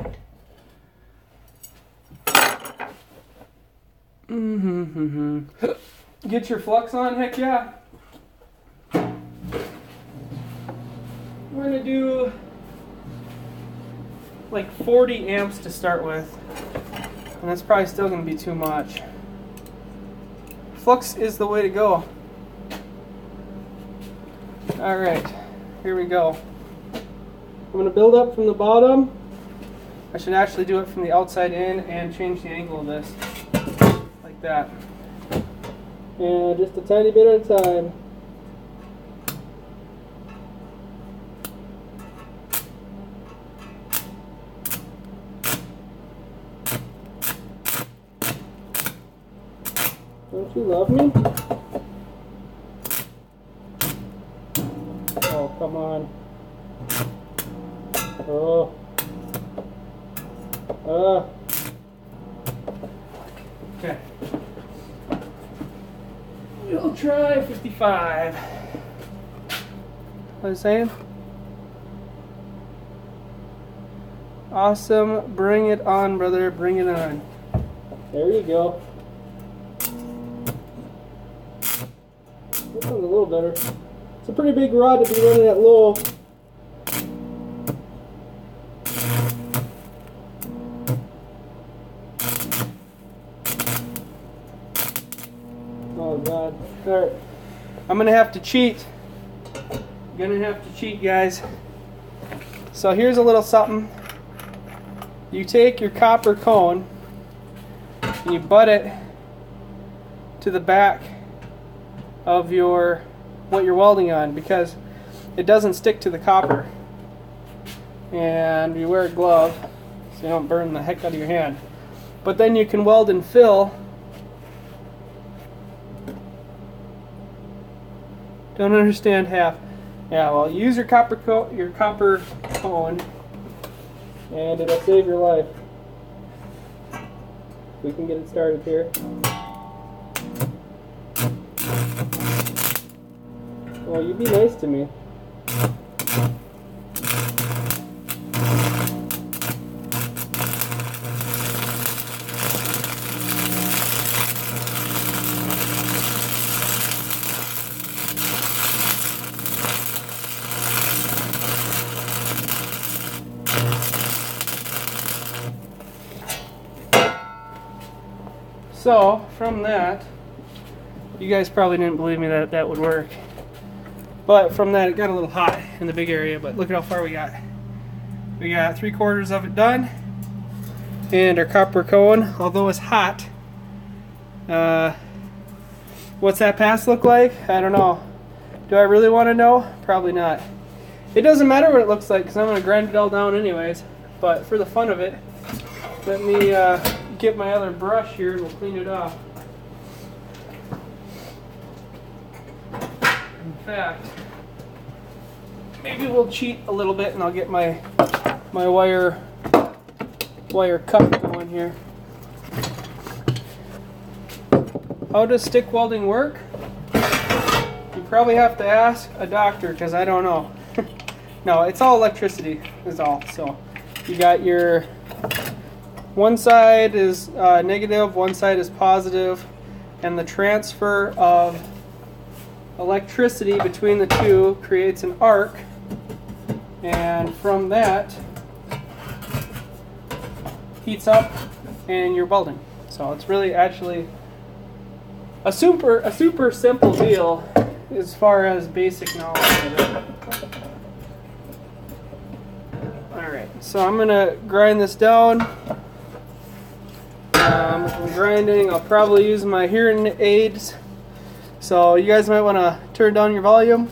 Get your flux on, heck yeah. We're going to do like 40 amps to start with, and that's probably still going to be too much. Flux is the way to go. Alright, here we go. I'm going to build up from the bottom. I should actually do it from the outside in and change the angle of this. Like that. And just a tiny bit at a time. Don't you love me? Oh, come on. Oh. Okay. We'll try 55. What was I saying? Awesome. Bring it on, brother. Bring it on. There you go. This one's a little better. It's a pretty big rod to be running at low. Oh god. Alright. I'm gonna have to cheat. Guys. So here's a little something. You take your copper cone and you butt it to the back of what you're welding on, because it doesn't stick to the copper. And you wear a glove so you don't burn the heck out of your hand. But then you can weld and fill. Don't understand half. Yeah, well, use your copper cone and it'll save your life. We can get it started here. Oh, you be nice to me. So, from that, you guys probably didn't believe me that that would work. But from that, it got a little hot in the big area, but look at how far we got. We got 3/4 of it done. And our copper cone, although it's hot, what's that pass look like? I don't know. Do I really want to know? Probably not. It doesn't matter what it looks like, because I'm going to grind it all down anyways. But for the fun of it, Let me get my other brush here and we'll clean it off. In fact, maybe we'll cheat a little bit and I'll get my wire cut going here. How does stick welding work? You probably have to ask a doctor because I don't know. No, it's all electricity is all. So you got your one side is negative, one side is positive, and the transfer of electricity between the two creates an arc, and from that heats up and you're welding. So it's really actually a super simple deal as far as basic knowledge of it. Alright, so I'm gonna grind this down. If I'm grinding, I'll probably use my hearing aids. So you guys might want to turn down your volume.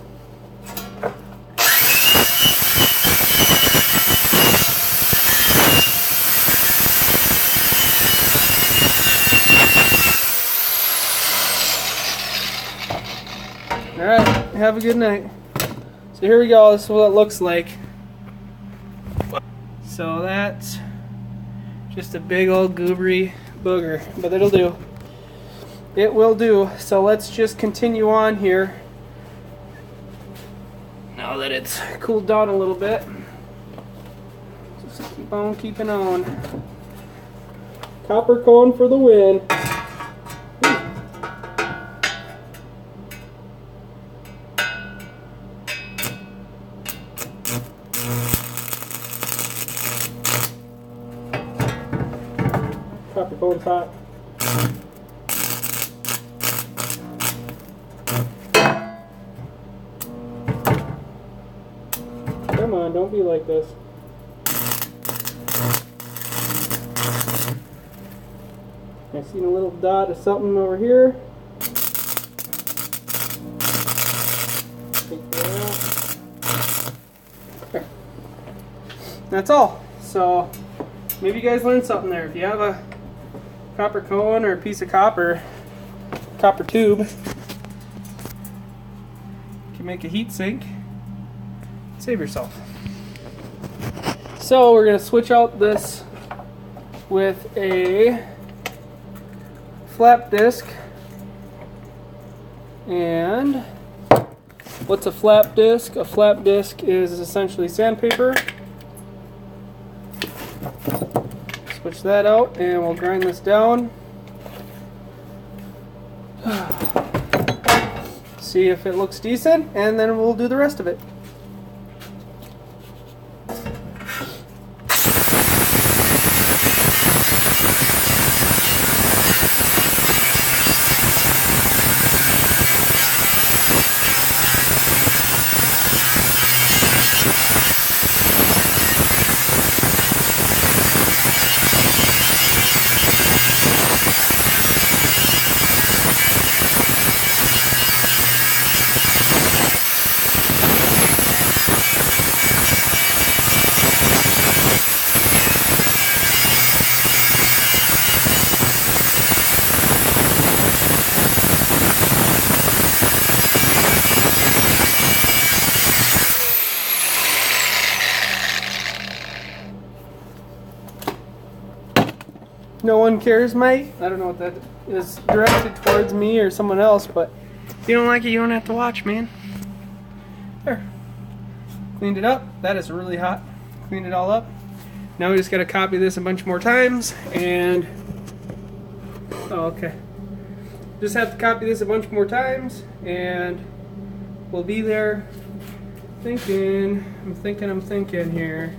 Alright, have a good night. So here we go, this is what it looks like. So that's just a big old goobery booger, but it'll do. It will do. So let's just continue on here. Now that it's cooled down a little bit. Just keep on keeping on. Copper cone for the win. Copper cone's hot. Come on, don't be like this. I seen a little dot of something over here. Take that out. Okay. That's all. So maybe you guys learned something there. If you have a copper cone or a piece of copper tube, you can make a heat sink. Save yourself. So we're going to switch out this with a flap disc. And what's a flap disc? A flap disc is essentially sandpaper. Switch that out and we'll grind this down. See if it looks decent, and then we'll do the rest of it. No one cares, mate. I don't know what that is directed towards me or someone else, but if you don't like it, you don't have to watch, man. There. Cleaned it up. That is really hot. Cleaned it all up. Now we just got to copy this a bunch more times and... Oh, okay. Just have to copy this a bunch more times and we'll be there. I'm thinking here.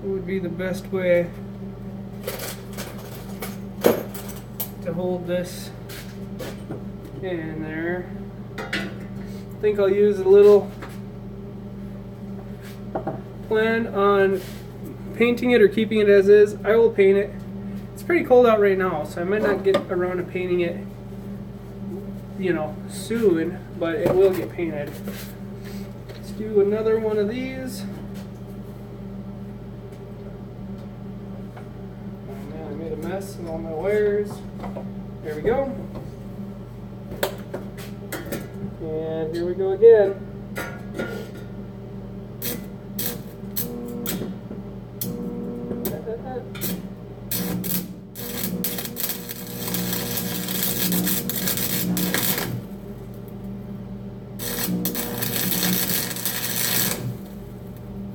What would be the best way to hold this in there? I think I'll use a little plan on painting it or keeping it as is. I will paint it. It's pretty cold out right now, so I might not get around to painting it, you know, soon, but it will get painted. Let's do another one of these. mess with all my wires. There we go. And here we go again.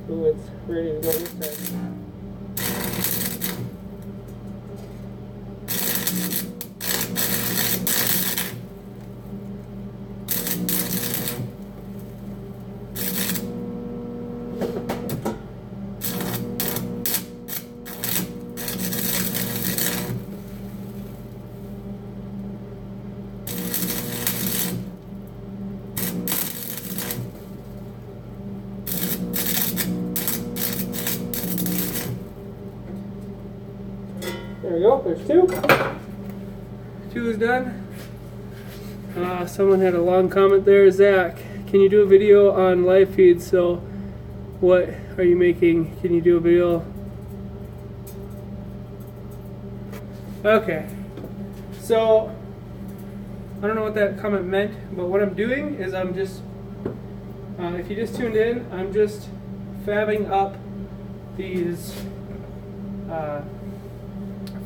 So it's ready to go this time. There we go, there's two. Two is done. Someone had a long comment there. Zach, can you do a video on live feed? So what are you making? Can you do a video? Okay, so I don't know what that comment meant, but what I'm doing is I'm just, if you just tuned in, I'm just fabbing up these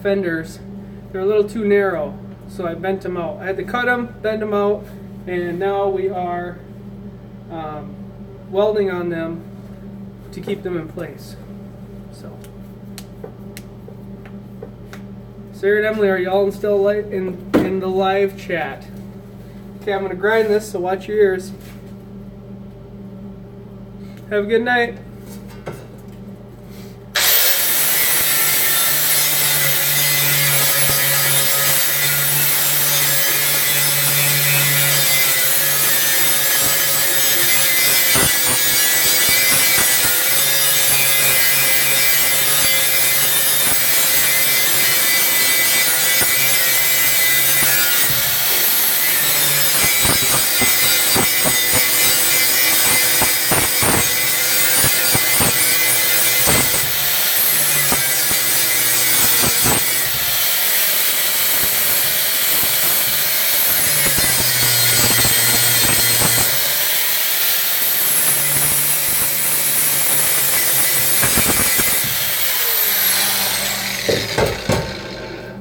fenders. They're a little too narrow, so I bent them out. I had to cut them, bend them out, and now we are welding on them to keep them in place. So, Sarah and Emily, are y'all still in the live chat? Okay, I'm gonna grind this, so watch your ears. Have a good night.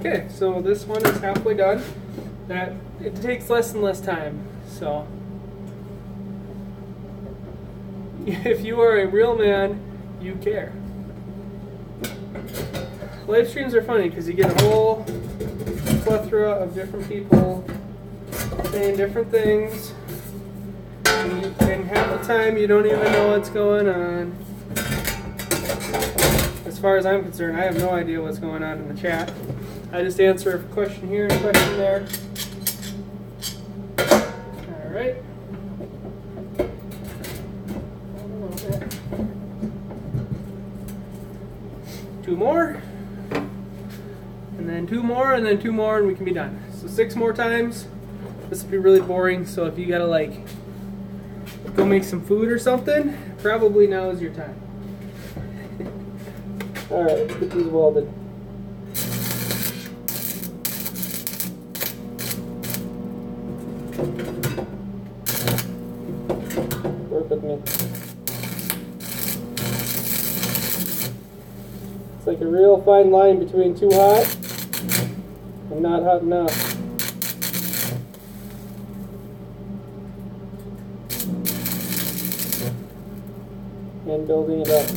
Okay, so this one is halfway done. That it takes less and less time. So if you are a real man, you care. Live streams are funny because you get a whole plethora of different people saying different things, and half the time you don't even know what's going on. As far as I'm concerned, I have no idea what's going on in the chat. I just answer a question here and a question there. All right. Two more, and then two more, and then two more, and we can be done. So 6 more times. This will be really boring, so if you gotta like go make some food or something, probably now is your time. All right, let's get these welded. Work with me. It's like a real fine line between too hot and not hot enough. And building it up.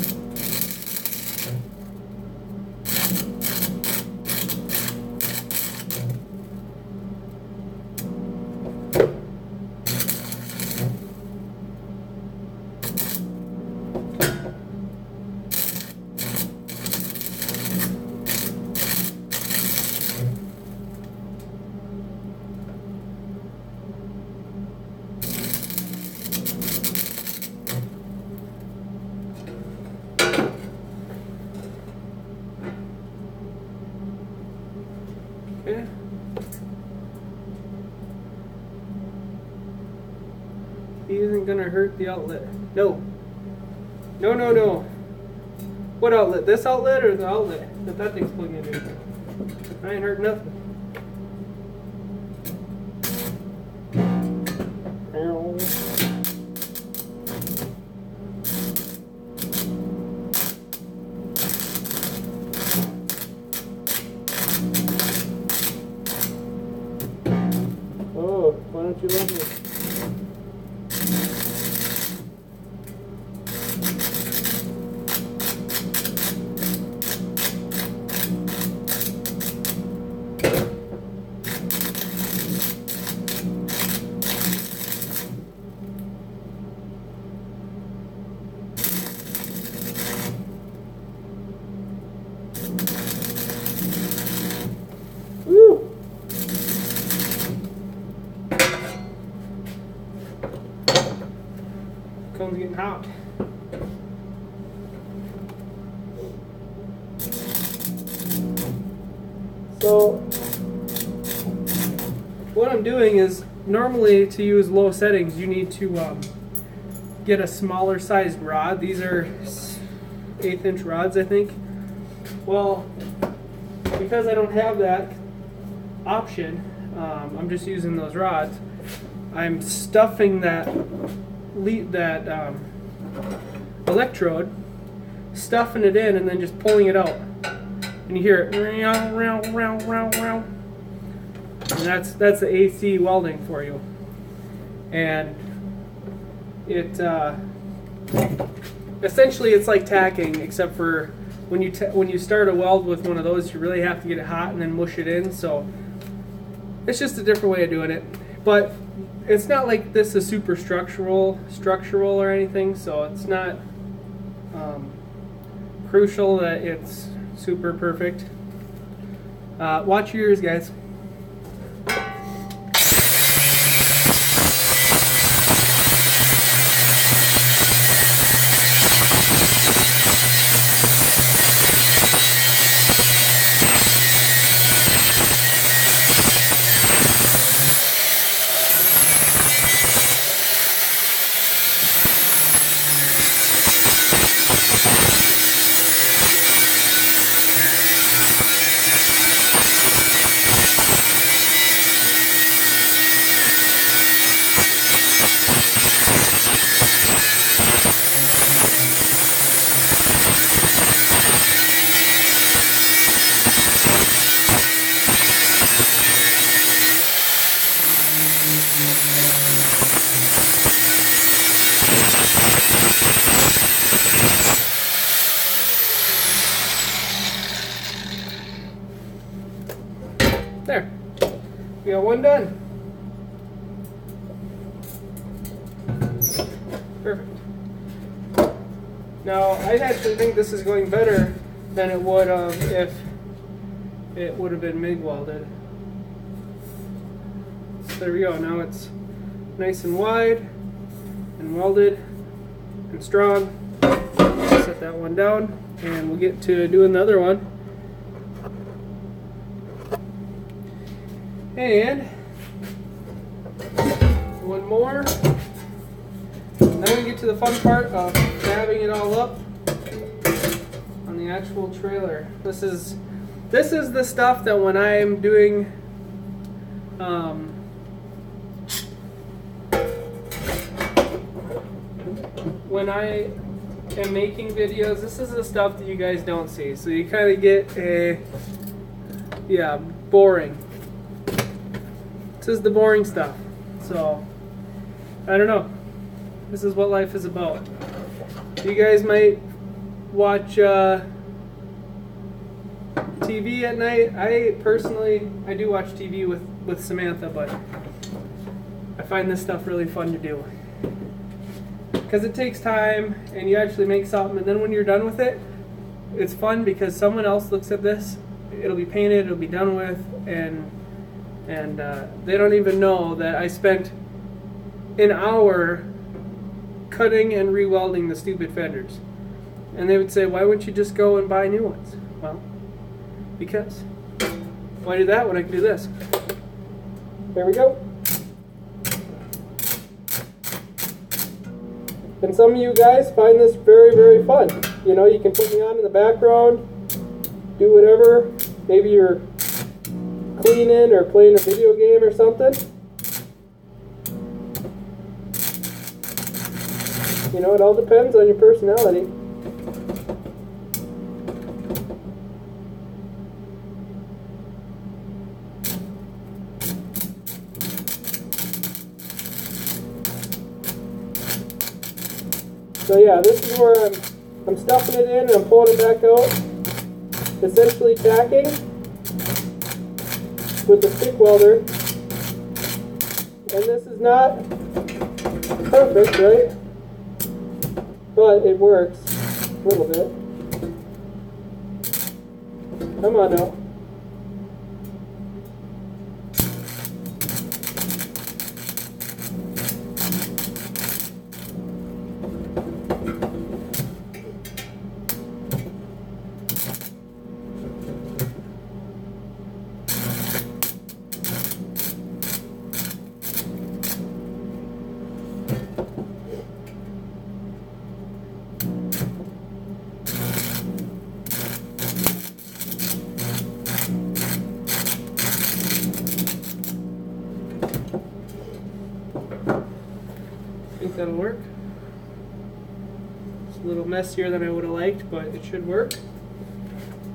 Okay. He isn't gonna hurt the outlet. No. No, no, no. What outlet? This outlet or the outlet that thing's plugging into? I ain't hurt nothing. Oh, why don't you love me? Woo! Cone's getting hot. So what I'm doing is, normally to use low settings you need to get a smaller sized rod. These are 1/8 inch rods, I think. Well, because I don't have that option, I'm just using those rods. I'm stuffing that electrode, stuffing it in, and then just pulling it out. And you hear it, and that's the AC welding for you. And it essentially it's like tacking, except for when you start a weld with one of those, you really have to get it hot and then mush it in. So it's just a different way of doing it. But it's not like this is super structural or anything, so it's not crucial that it's super perfect. Watch your ears, guys. There, we got one done. Perfect. Now, I actually think this is going better than it would if it would have been MIG welded. So there we go. Now it's nice and wide and welded and strong. Set that one down, and we'll get to doing the other one. And one more. And then we get to the fun part of dabbing it all up on the actual trailer. This is the stuff that when I'm doing when I am making videos, this is the stuff that you guys don't see. So you kind of get a, yeah, boring. This is the boring stuff. So, I don't know. This is what life is about. You guys might watch TV at night. I do watch TV with Samantha, but I find this stuff really fun to do. Because it takes time, and you actually make something, and then when you're done with it, it's fun because someone else looks at this, it'll be painted, it'll be done with, and they don't even know that I spent an hour cutting and re-welding the stupid fenders. And they would say, why wouldn't you just go and buy new ones? Well, because. Why do that when I can do this? There we go. And some of you guys find this very, very fun. You know, you can put me on in the background, do whatever. Maybe you're cleaning or playing a video game or something. You know, it all depends on your personality. So yeah, this is where I'm stuffing it in and I'm pulling it back out. Essentially tacking with the stick welder. And this is not perfect, right? But it works a little bit. Come on now. I think that'll work. It's a little messier than I would have liked, but it should work.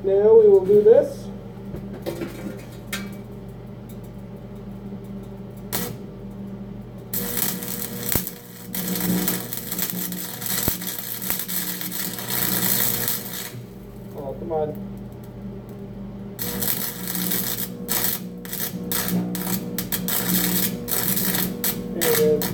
Now we will do this. Oh, come on. There it is.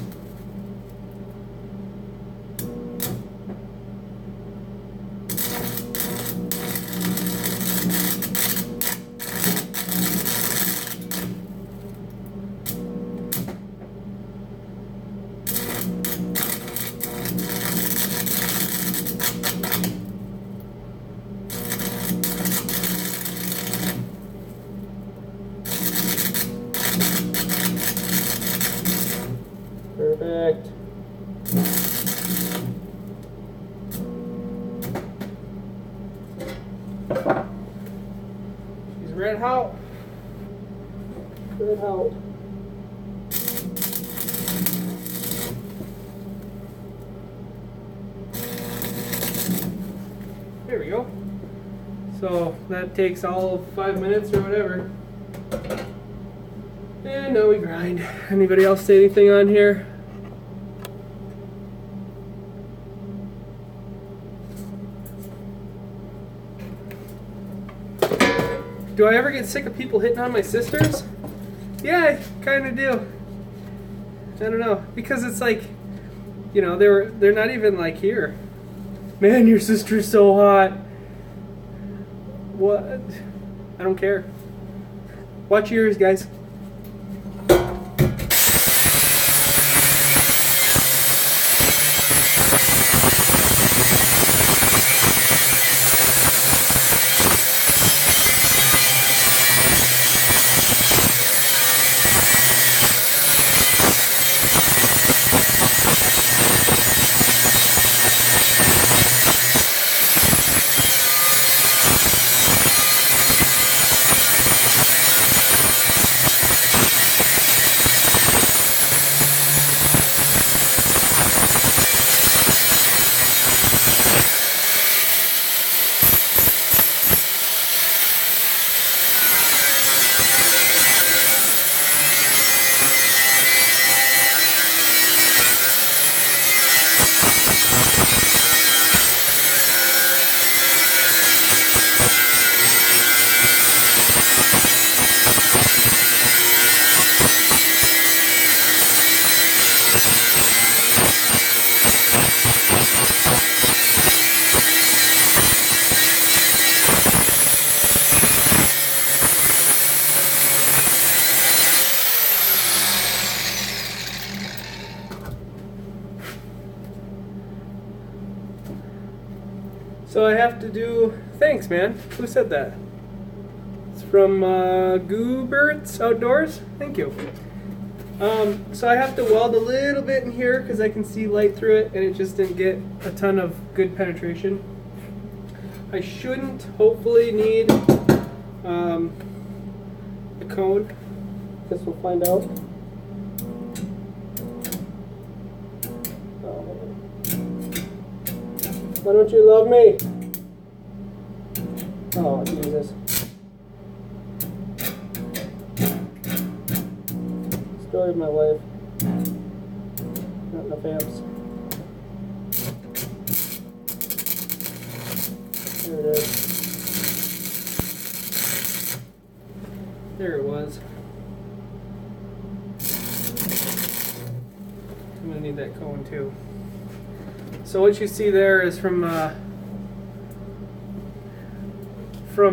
Perfect. She's red hot. Red hot. There we go. So that takes all of 5 minutes or whatever. And now we grind. Anybody else say anything on here? Do I ever get sick of people hitting on my sisters? Yeah, I kind of do. I don't know, because it's like, you know, they're not even like here. Man, your sister's so hot. What? I don't care. Watch yours, guys. So I have to do, thanks man, who said that? It's from Gooberts Outdoors, thank you. So I have to weld a little bit in here because I can see light through it and it just didn't get a ton of good penetration. I shouldn't hopefully need a cone. Guess we'll find out. Oh. Why don't you love me? Oh, Jesus. Story of my life. Not enough amps. There it is. There it was. I'm gonna need that cone too. So what you see there is from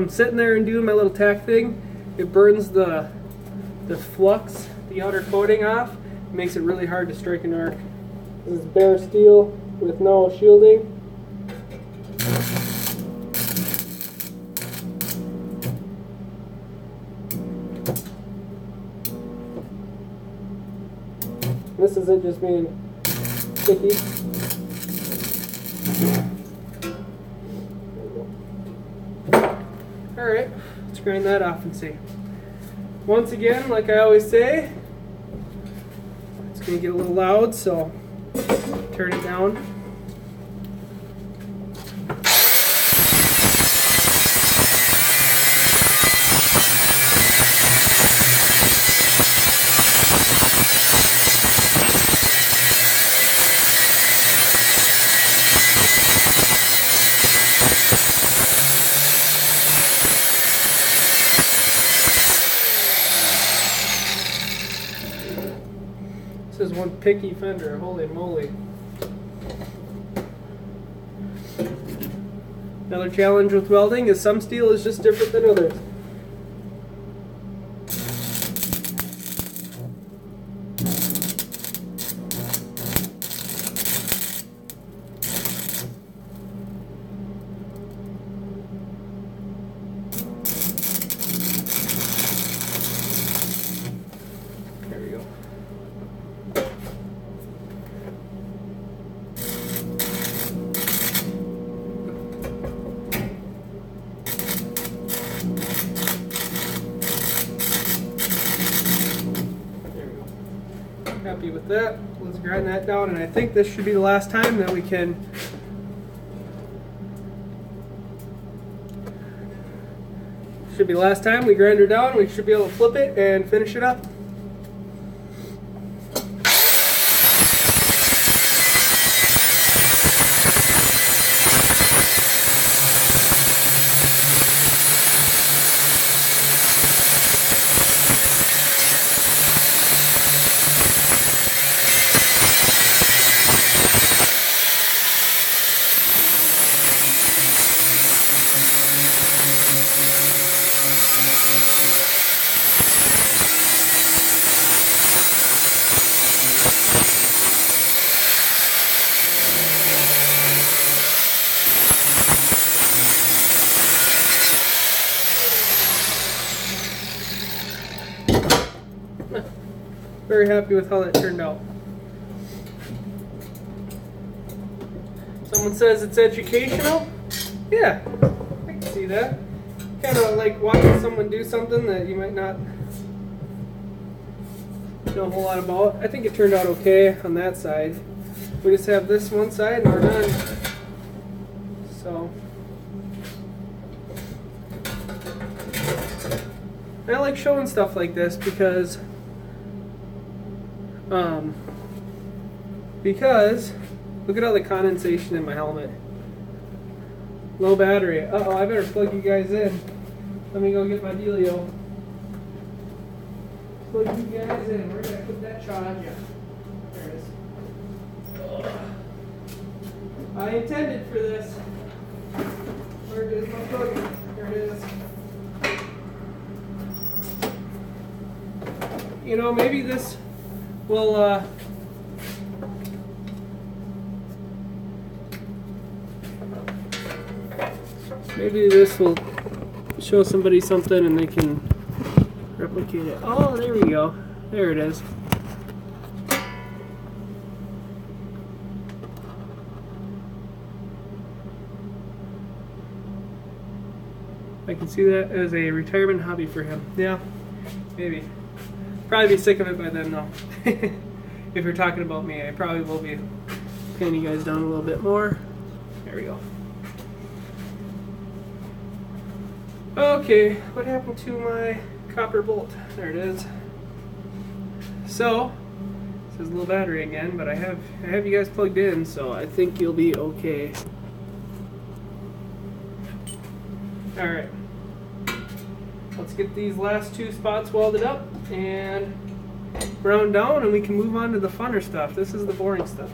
sitting there and doing my little tack thing. It burns the flux, the outer coating off. It makes it really hard to strike an arc. This is bare steel with no shielding. This is it just being sticky. Alright, let's grind that off and see. Once again, like I always say, it's going to get a little loud, so turn it down. This is one picky fender, holy moly. Another challenge with welding is some steel is just different than others. There we go. Happy with that. Let's grind that down, and I think this should be the last time that we can should be the last time we grind her down. We should be able to flip it and finish it up. Very happy with how that turned out. Someone says it's educational. Yeah, I can see that. Kind of like watching someone do something that you might not know a whole lot about. I think it turned out okay on that side. We just have this one side and we're done. So I like showing stuff like this because look at all the condensation in my helmet. Low battery. Uh-oh, I better plug you guys in. Let me go get my dealio. Plug you guys in. Where did I put that charge? There it is. I intended for this. Where is my plug? There it is. You know, maybe this will maybe this will show somebody something and they can replicate it. Oh, there we go. There it is. I can see that as a retirement hobby for him. Yeah. Maybe. Probably be sick of it by then though. If you're talking about me, I probably will be pinning you guys down a little bit more. There we go. Okay, what happened to my copper bolt? There it is. So, this is a little battery again, but I have you guys plugged in, so I think you'll be okay. Alright. Let's get these last two spots welded up and ground down, and we can move on to the funner stuff. This is the boring stuff.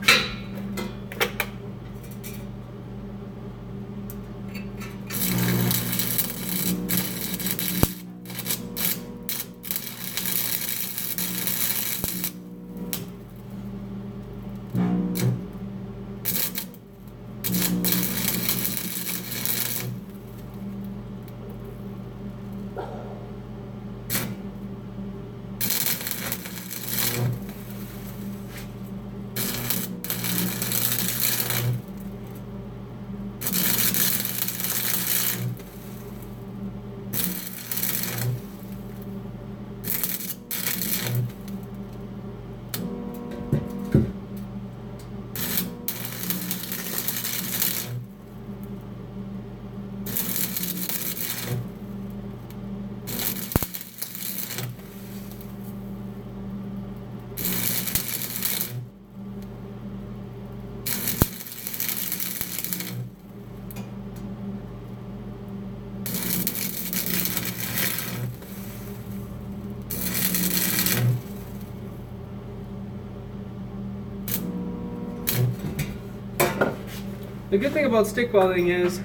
The good thing about stick welding is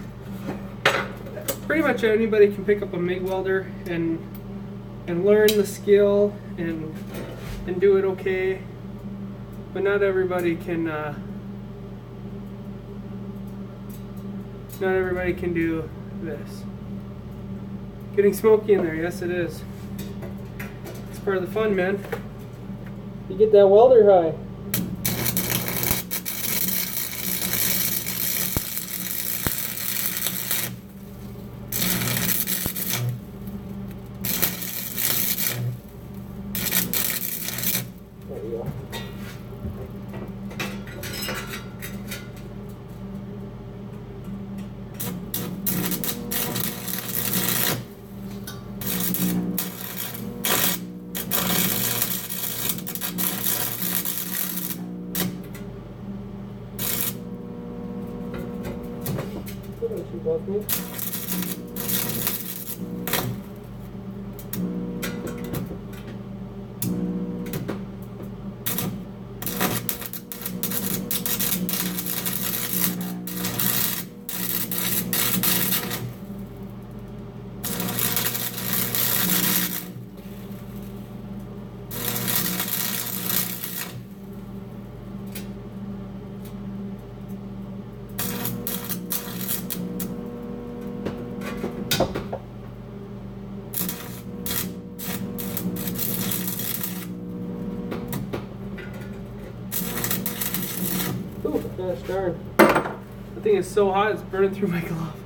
pretty much anybody can pick up a MIG welder and learn the skill and do it okay, but not everybody can do this. Getting smoky in there, yes it is. It's part of the fun, man. You get that welder high. Above me. Ooh, gosh darn. The thing is so hot it's burning through my glove.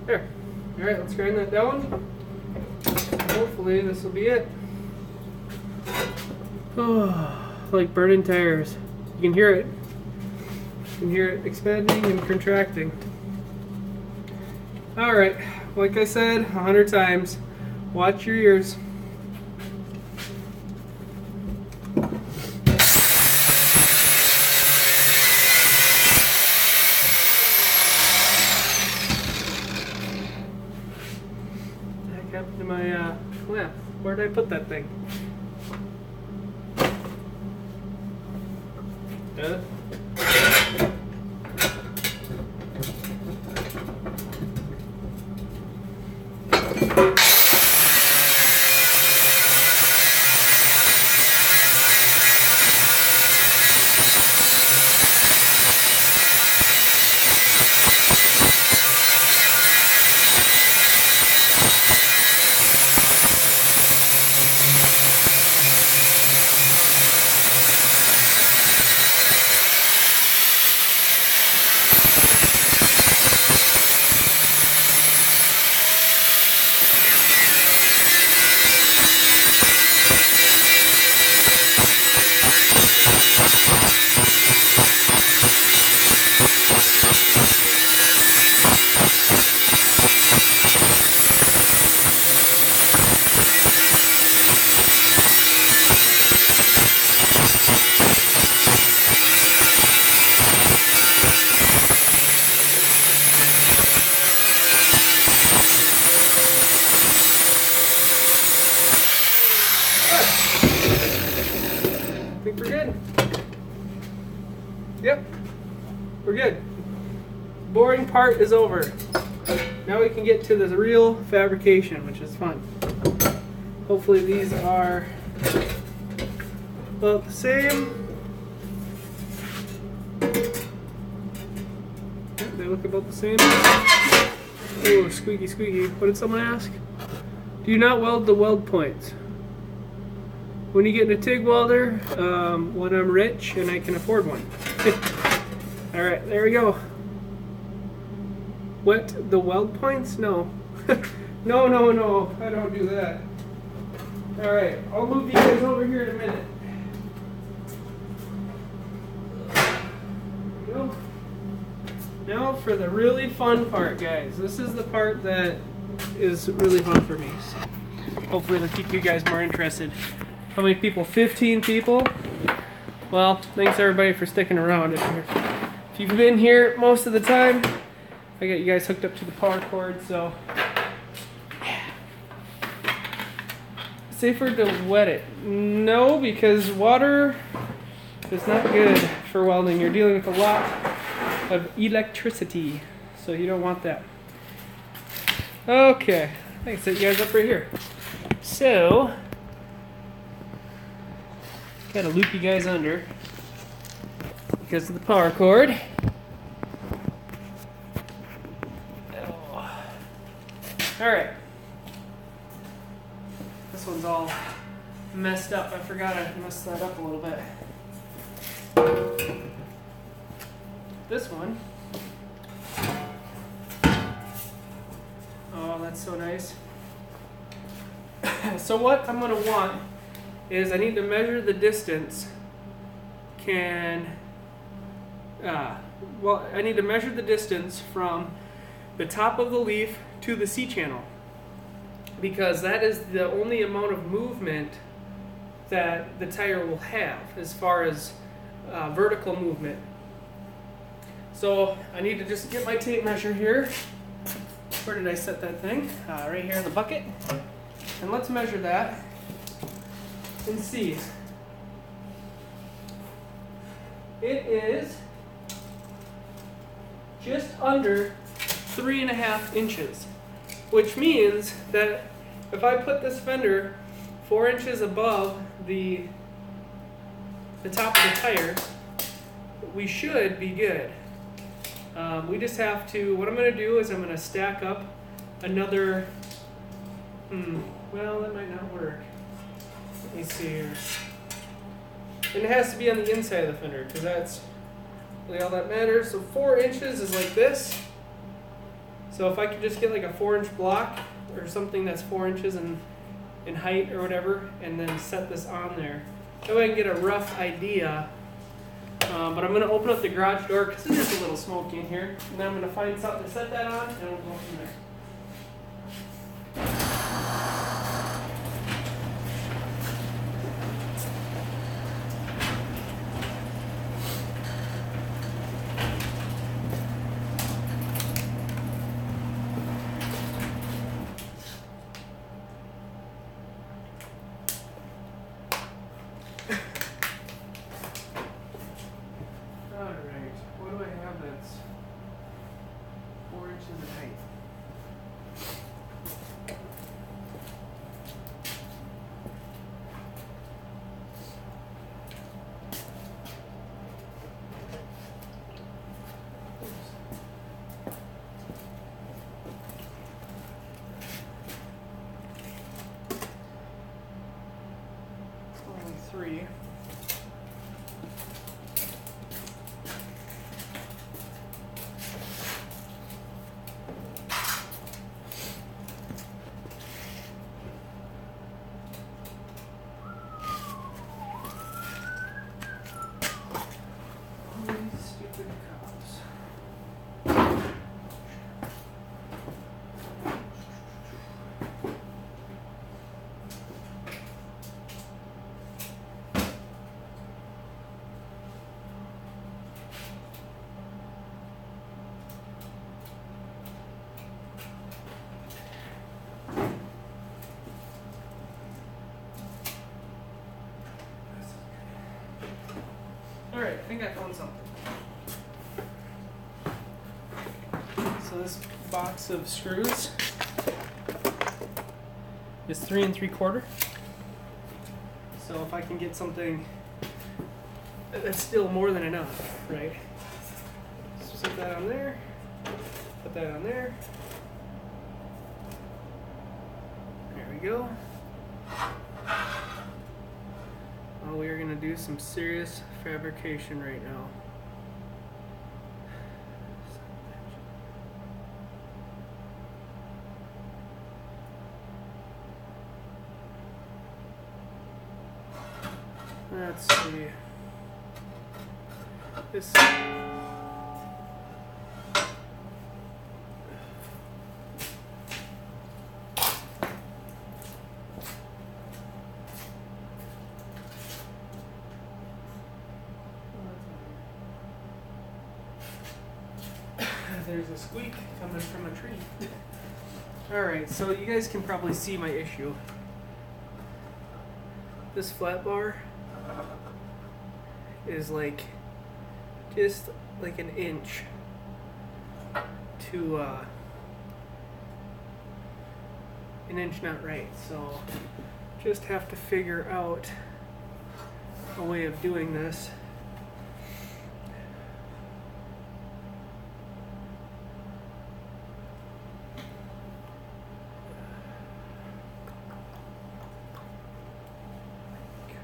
There. Alright, let's grind that down. Hopefully this will be it. Oh, like burning tires. You can hear it. You can hear it expanding and contracting. Alright, like I said 100 times, watch your ears. What happened to my clamp? Where did I put that thing? think we're good. Yep, we're good. Boring part is over. Now we can get to the real fabrication, which is fun. Hopefully these are about the same. They look about the same. Oh, squeaky, squeaky. What did someone ask? Do you not weld the weld points? When you get in a TIG welder, when I'm rich and I can afford one. Alright, there we go. What? The weld points? No. No, no, no. I don't do that. Alright, I'll move you guys over here in a minute. There we go. Now for the really fun part, guys. This is the part that is really fun for me. So hopefully it'll keep you guys more interested. How many people? 15 people? Well, thanks everybody for sticking around. If you've been here most of the time, I got you guys hooked up to the power cord, so yeah. Safer to wet it? No, because water is not good for welding. You're dealing with a lot of electricity, so you don't want that. Okay, I can set you guys up right here. So, gotta loop you guys under because of the power cord. Oh. Alright. This one's all messed up. I forgot I messed that up a little bit. This one. Oh, that's so nice. So what I'm going to want is I need to measure the distance. I need to measure the distance from the top of the leaf to the C-channel, because that is the only amount of movement that the tire will have as far as vertical movement. So I need to just get my tape measure here. Where did I set that thing? Right here in the bucket. And let's measure that and see. It is just under 3.5 inches, which means that if I put this fender 4 inches above the top of the tire, we should be good. We just have to, what I'm going to do is I'm going to stack up another, well, that might not work. Let me see here. And it has to be on the inside of the fender, because that's really all that matters. So 4 inches is like this. So if I could just get like a 4-inch block or something that's 4 inches in height or whatever, and then set this on there, that way I can get a rough idea. But I'm going to open up the garage door because it's just a little smoky in here, and then I'm going to find something to set that on, and we'll go from there. Alright, what do I have that's 4 inches in height? think I found something. So this box of screws is 3 3/4. So if I can get something that's still more than enough, right? So set that on there, put that on there. There we go. Well, we are going to do some serious fabrication right now. Let's see. This. There's a squeak coming from a tree. Alright, so you guys can probably see my issue. This flat bar is like just like an inch to an inch not right, so just have to figure out a way of doing this.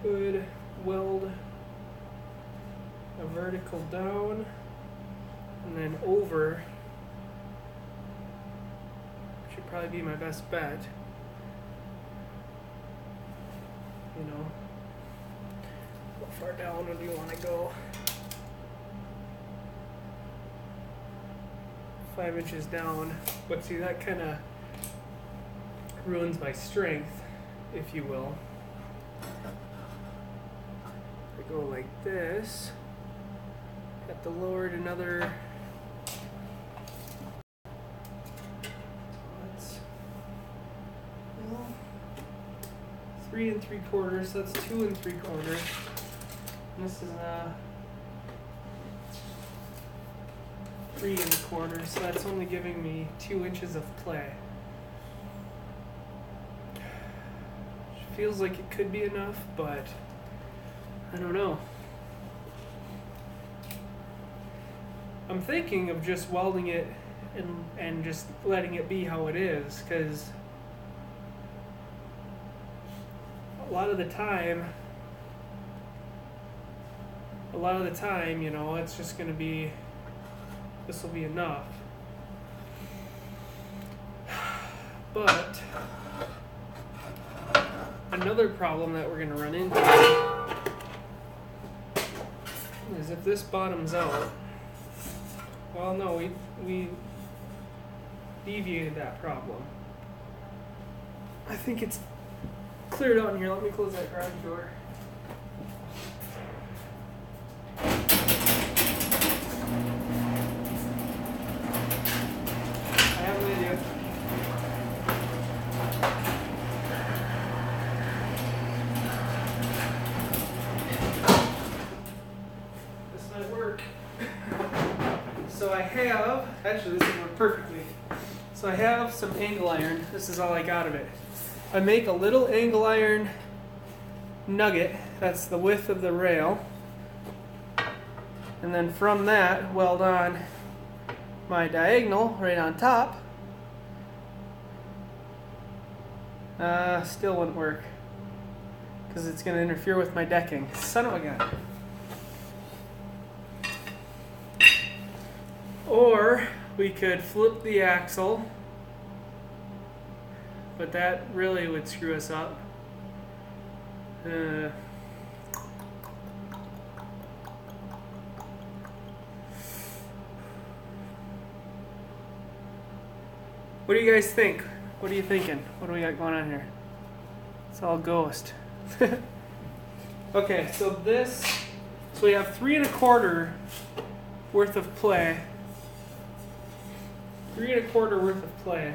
Could weld a vertical down and then over. Should probably be my best bet. You know, how far down do you want to go? 5 inches down, but see, that kind of ruins my strength, if you will. I go like this. Got the lowered another. Let's, well, 3 3/4. That's 2 3/4. And this is 3 1/4. So that's only giving me 2 inches of play. Feels like it could be enough, but I don't know. I'm thinking of just welding it and just letting it be how it is, because a lot of the time, you know, it's just going to be, this will be enough. But another problem that we're going to run into is if this bottoms out. Well, no, we deviated that problem. I think it's cleared out in here. Let me close that garage door. I have an idea. This might work. So I have, actually this will work perfectly. So I have some angle iron. This is all I got of it. I make a little angle iron nugget. That's the width of the rail. And then from that, weld on my diagonal right on top. Still wouldn't work, because it's going to interfere with my decking. Son of a gun. Or we could flip the axle, but that really would screw us up. What do you guys think? What are you thinking? What do we got going on here? It's all ghost. Okay, so we have 3 1/4 worth of play. 3 1/4 worth of play.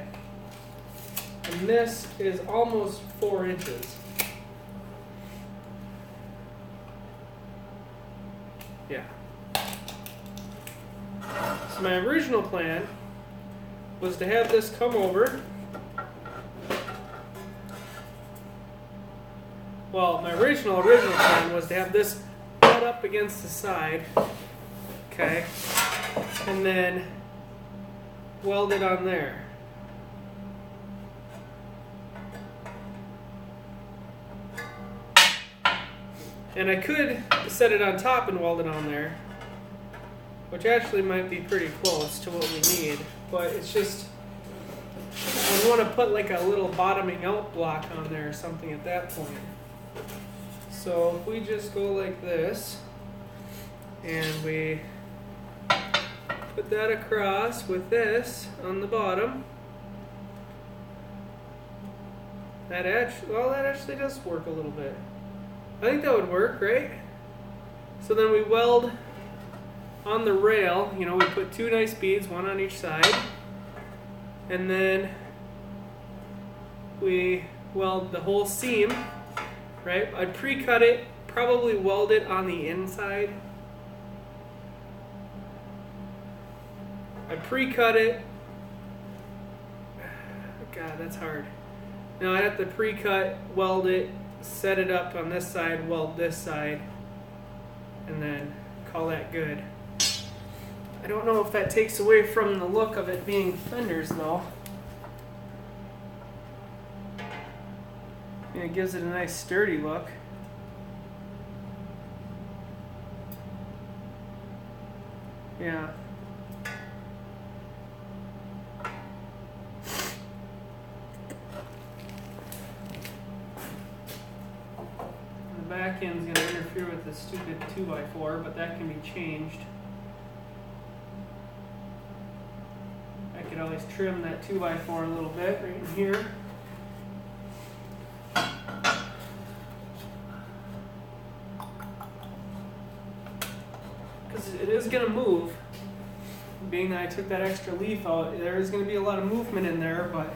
And this is almost 4 inches. Yeah, So my original plan was to have this come over. Well, my original plan was to have this butt up against the side, okay, and then weld it on there. And I could set it on top and weld it on there, which actually might be pretty close to what we need, but it's just, I want to put like a little bottoming out block on there or something at that point. So if we just go like this, and we put that across with this on the bottom, that actually does work a little bit. I think that would work, right? So then we weld on the rail, you know, we put 2 nice beads, 1 on each side, and then we weld the whole seam, right? I'd pre-cut it, probably weld it on the inside. I'd pre-cut it. God, that's hard. Now I have to pre-cut, weld it, set it up on this side, weld this side, and then call that good. I don't know if that takes away from the look of it being fenders though. Yeah, it gives it a nice sturdy look. Yeah. The back end's going to interfere with the stupid 2x4, but that can be changed. I could always trim that 2x4 a little bit right in here. Because it is going to move. Being that I took that extra leaf out, there is going to be a lot of movement in there, but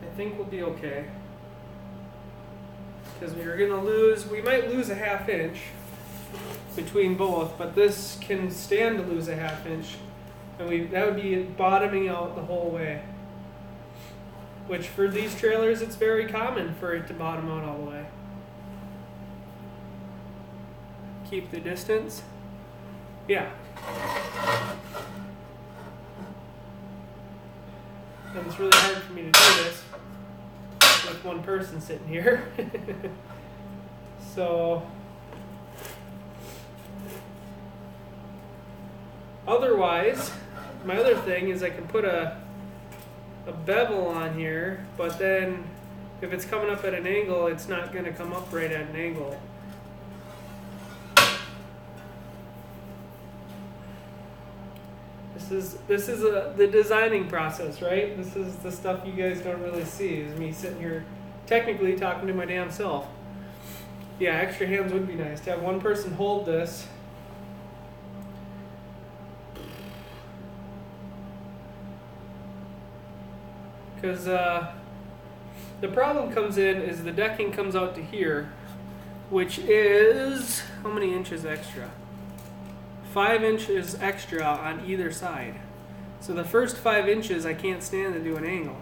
I think we'll be okay. Because we might lose a 1/2 inch between both, but this can stand to lose a 1/2 inch, and that would be bottoming out the whole way. Which for these trailers, it's very common for it to bottom out all the way. Keep the distance. Yeah. And it's really hard for me to do this with one person sitting here. So otherwise, my other thing is I can put a bevel on here, but then if it's coming up at an angle, it's not going to come up right at an angle. This is the designing process, right? This is the stuff you guys don't really see, is me sitting here technically talking to my damn self. Yeah, extra hands would be nice. To have one person hold this. Because the problem comes in is the decking comes out to here, which is, how many inches extra? 5 inches extra on either side. So the first 5 inches I can't stand to do an angle.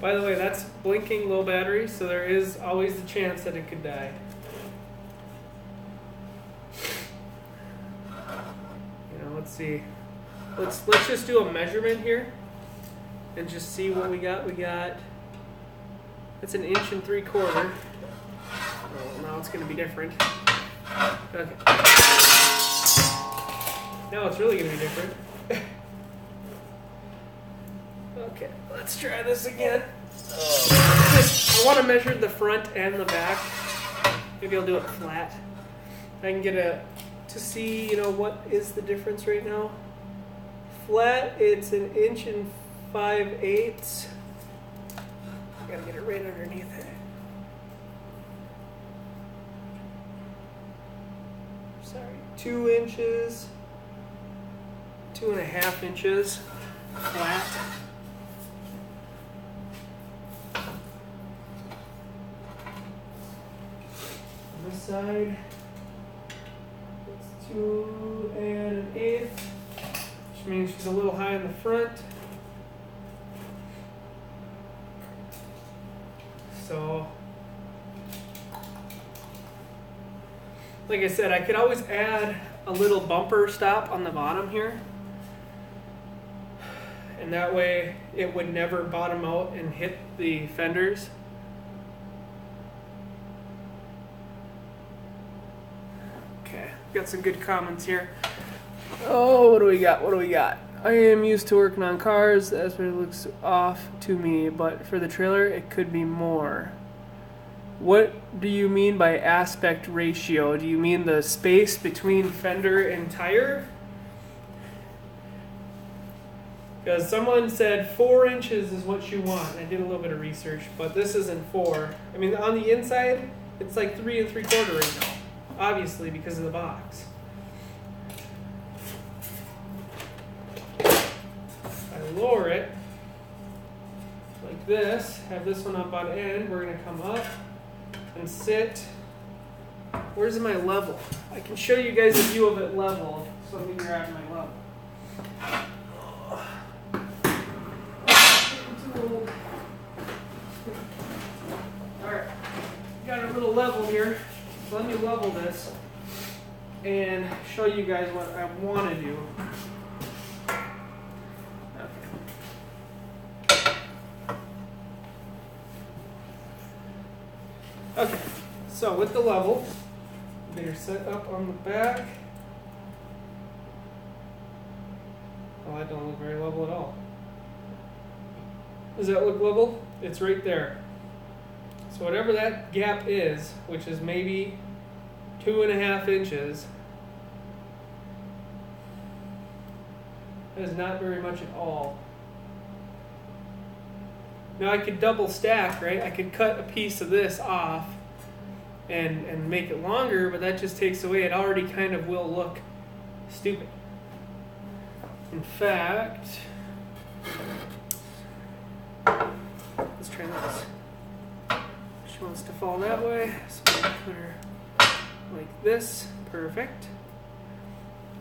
By the way, that's blinking low battery, so there is always the chance that it could die. You know, let's see. Let's just do a measurement here and just see what we got. We got, that's 1 3/4 inches. Oh, now it's going to be different. Okay. Now it's really going to be different. Okay, let's try this again. I want to measure the front and the back. Maybe I'll do it flat. I can get to see, you know, what is the difference right now. Flat, it's 1 5/8 inches. I gotta get it right underneath it. Sorry, 2 inches, 2.5 inches flat. On this side, 2 1/8, which means she's a little high in the front. So, like I said, I could always add a little bumper stop on the bottom here. And that way it would never bottom out and hit the fenders. Okay, got some good comments here. Oh, what do we got? What do we got? I am used to working on cars. That's what it looks off to me. But for the trailer, it could be more. What do you mean by aspect ratio? Do you mean the space between fender and tire? Because someone said 4 inches is what you want. I did a little bit of research, but this isn't 4. I mean, on the inside, it's like 3 3/4 right now. Obviously, because of the box. I lower it like this, have this one up on end. We're going to come up and sit. Where's my level? I can show you guys a view of it level. So let me grab my level. Alright, got a little level here. So let me level this and show you guys what I want to do. Okay, so with the level, they're set up on the back. Oh, that don't look very level at all. Does that look level? It's right there. So whatever that gap is, which is maybe 2.5 inches, that is not very much at all. Now I could double stack, right? I could cut a piece of this off and make it longer, but that just takes away. It already kind of will look stupid. In fact, let's try this. She wants to fall that way, so I'm gonna put her like this. Perfect.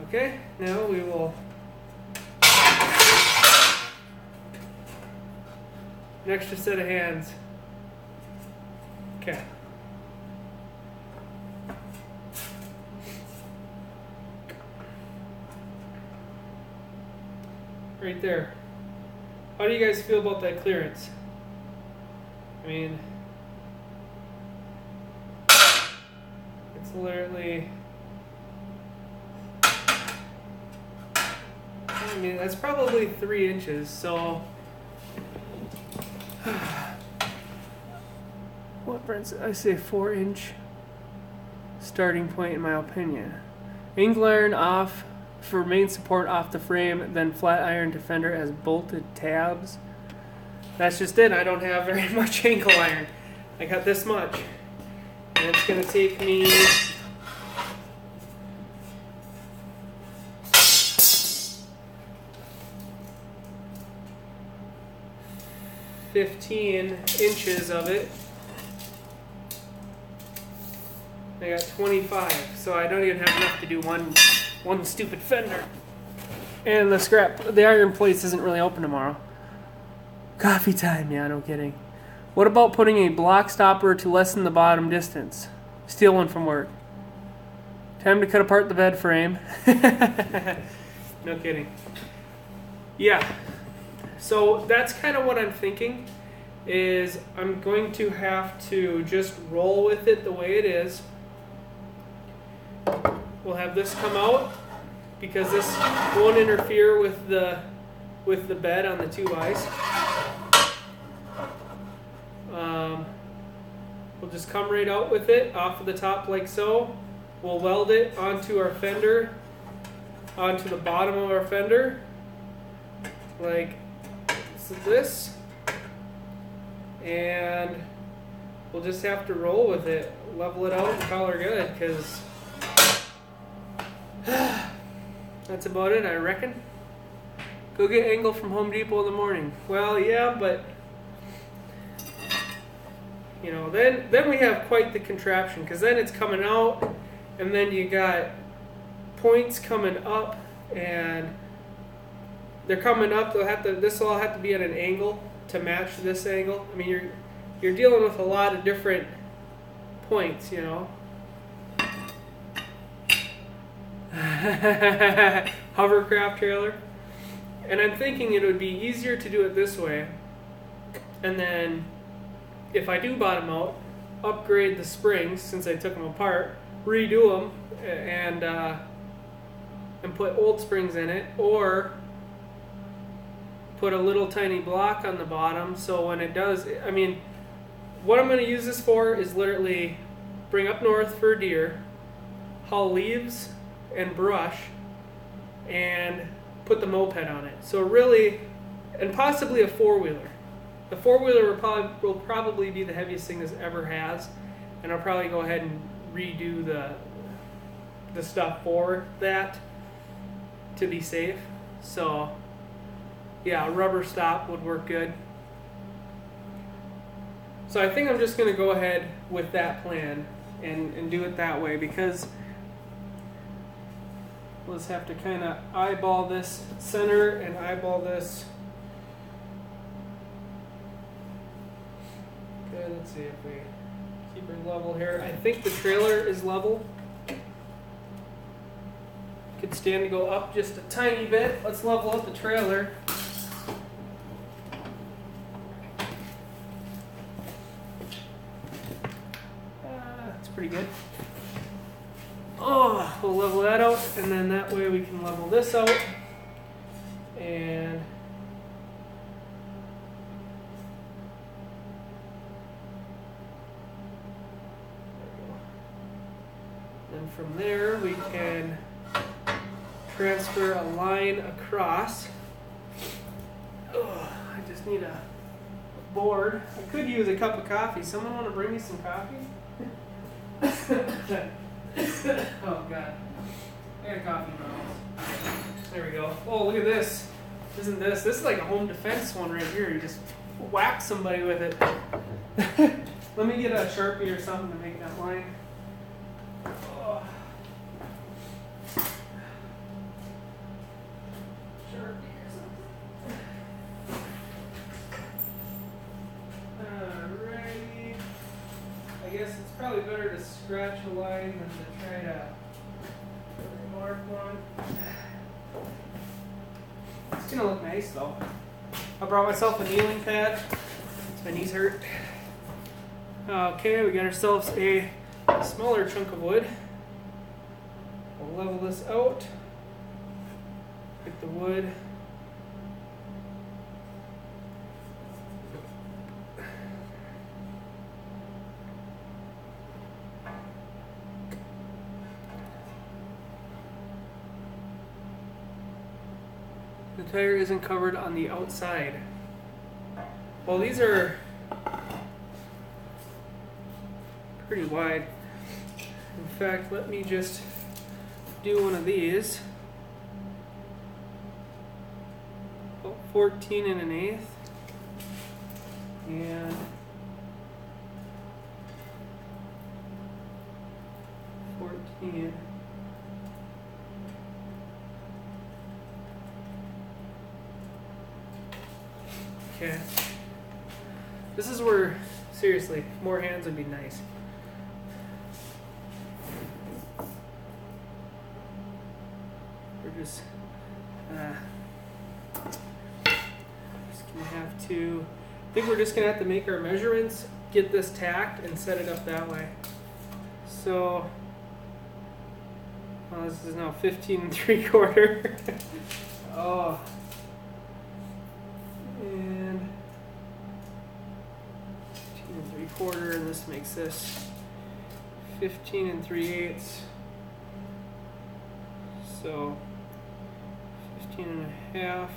Okay, now we will. An extra set of hands. Okay. Right there. How do you guys feel about that clearance? I mean, it's literally, I mean, that's probably 3 inches, so what, Brent? I say 4-inch starting point in my opinion. Angle iron off for main support off the frame, then flat iron to fender as bolted tabs. That's just it. I don't have very much angle iron. I got this much. And it's going to take me 15 inches of it. I got 25, so I don't even have enough to do one stupid fender. And the iron plates isn't really open tomorrow. Coffee time, yeah, no kidding. What about putting a block stopper to lessen the bottom distance? Steal one from work. Time to cut apart the bed frame. No kidding. Yeah. So that's kind of what I'm thinking, is I'm going to have to just roll with it the way it is. We'll have this come out because this won't interfere with the bed on the 2x. We'll just come right out with it off of the top like so. We'll weld it onto our fender, onto the bottom of our fender, like this, and we'll just have to roll with it, level it out, and call her good, because that's about it, I reckon. Go get angle from Home Depot in the morning. Well, yeah, but you know, then we have quite the contraption, because then it's coming out, and then you got points coming up, and they're coming up. This will all have to be at an angle to match this angle. I mean, you're dealing with a lot of different points, you know. Hovercraft trailer. And I'm thinking it would be easier to do it this way, and then if I do bottom out, upgrade the springs since I took them apart, redo them, and put old springs in it, or put a little tiny block on the bottom so when it does, I mean, what I'm going to use this for is literally bring up north for deer, haul leaves and brush, and put the moped on it. So really, and possibly a four-wheeler. The four-wheeler will probably be the heaviest thing this ever has, and I'll probably go ahead and redo the stuff for that to be safe. So yeah, a rubber stop would work good. So I think I'm just going to go ahead with that plan and do it that way, because we'll just have to kind of eyeball this center and eyeball this. Okay, let's see if we keep it level here. I think the trailer is level. Could stand to go up just a tiny bit. Let's level up the trailer. That's pretty good. Oh, we'll level that out, and then that way we can level this out. And then from there we can transfer a line across. Oh, I just need a board. I could use a cup of coffee. Someone want to bring me some coffee? Oh god. I got a coffee in my house. There we go. Oh, look at this. Isn't this? This is like a home defense one right here. You just whack somebody with it. Let me get a Sharpie or something to make that line. Oh. Sharpie or something. Alrighty. I guess it's probably better to scratch a line than to try to mark one. It's gonna look nice though. I brought myself a kneeling pad. My knees hurt. Okay, we got ourselves a smaller chunk of wood. We'll level this out. Get the wood. The tire isn't covered on the outside. Well, these are pretty wide. In fact, let me just do one of these. About 14 1/8. And 14. Okay. This is where, seriously, more hands would be nice. We're just gonna have to, I think we're just gonna have to make our measurements, get this tacked, and set it up that way. So, well, this is now 15 3/4. Oh. And 15 3/4, and this makes this 15 3/8. So 15 1/2.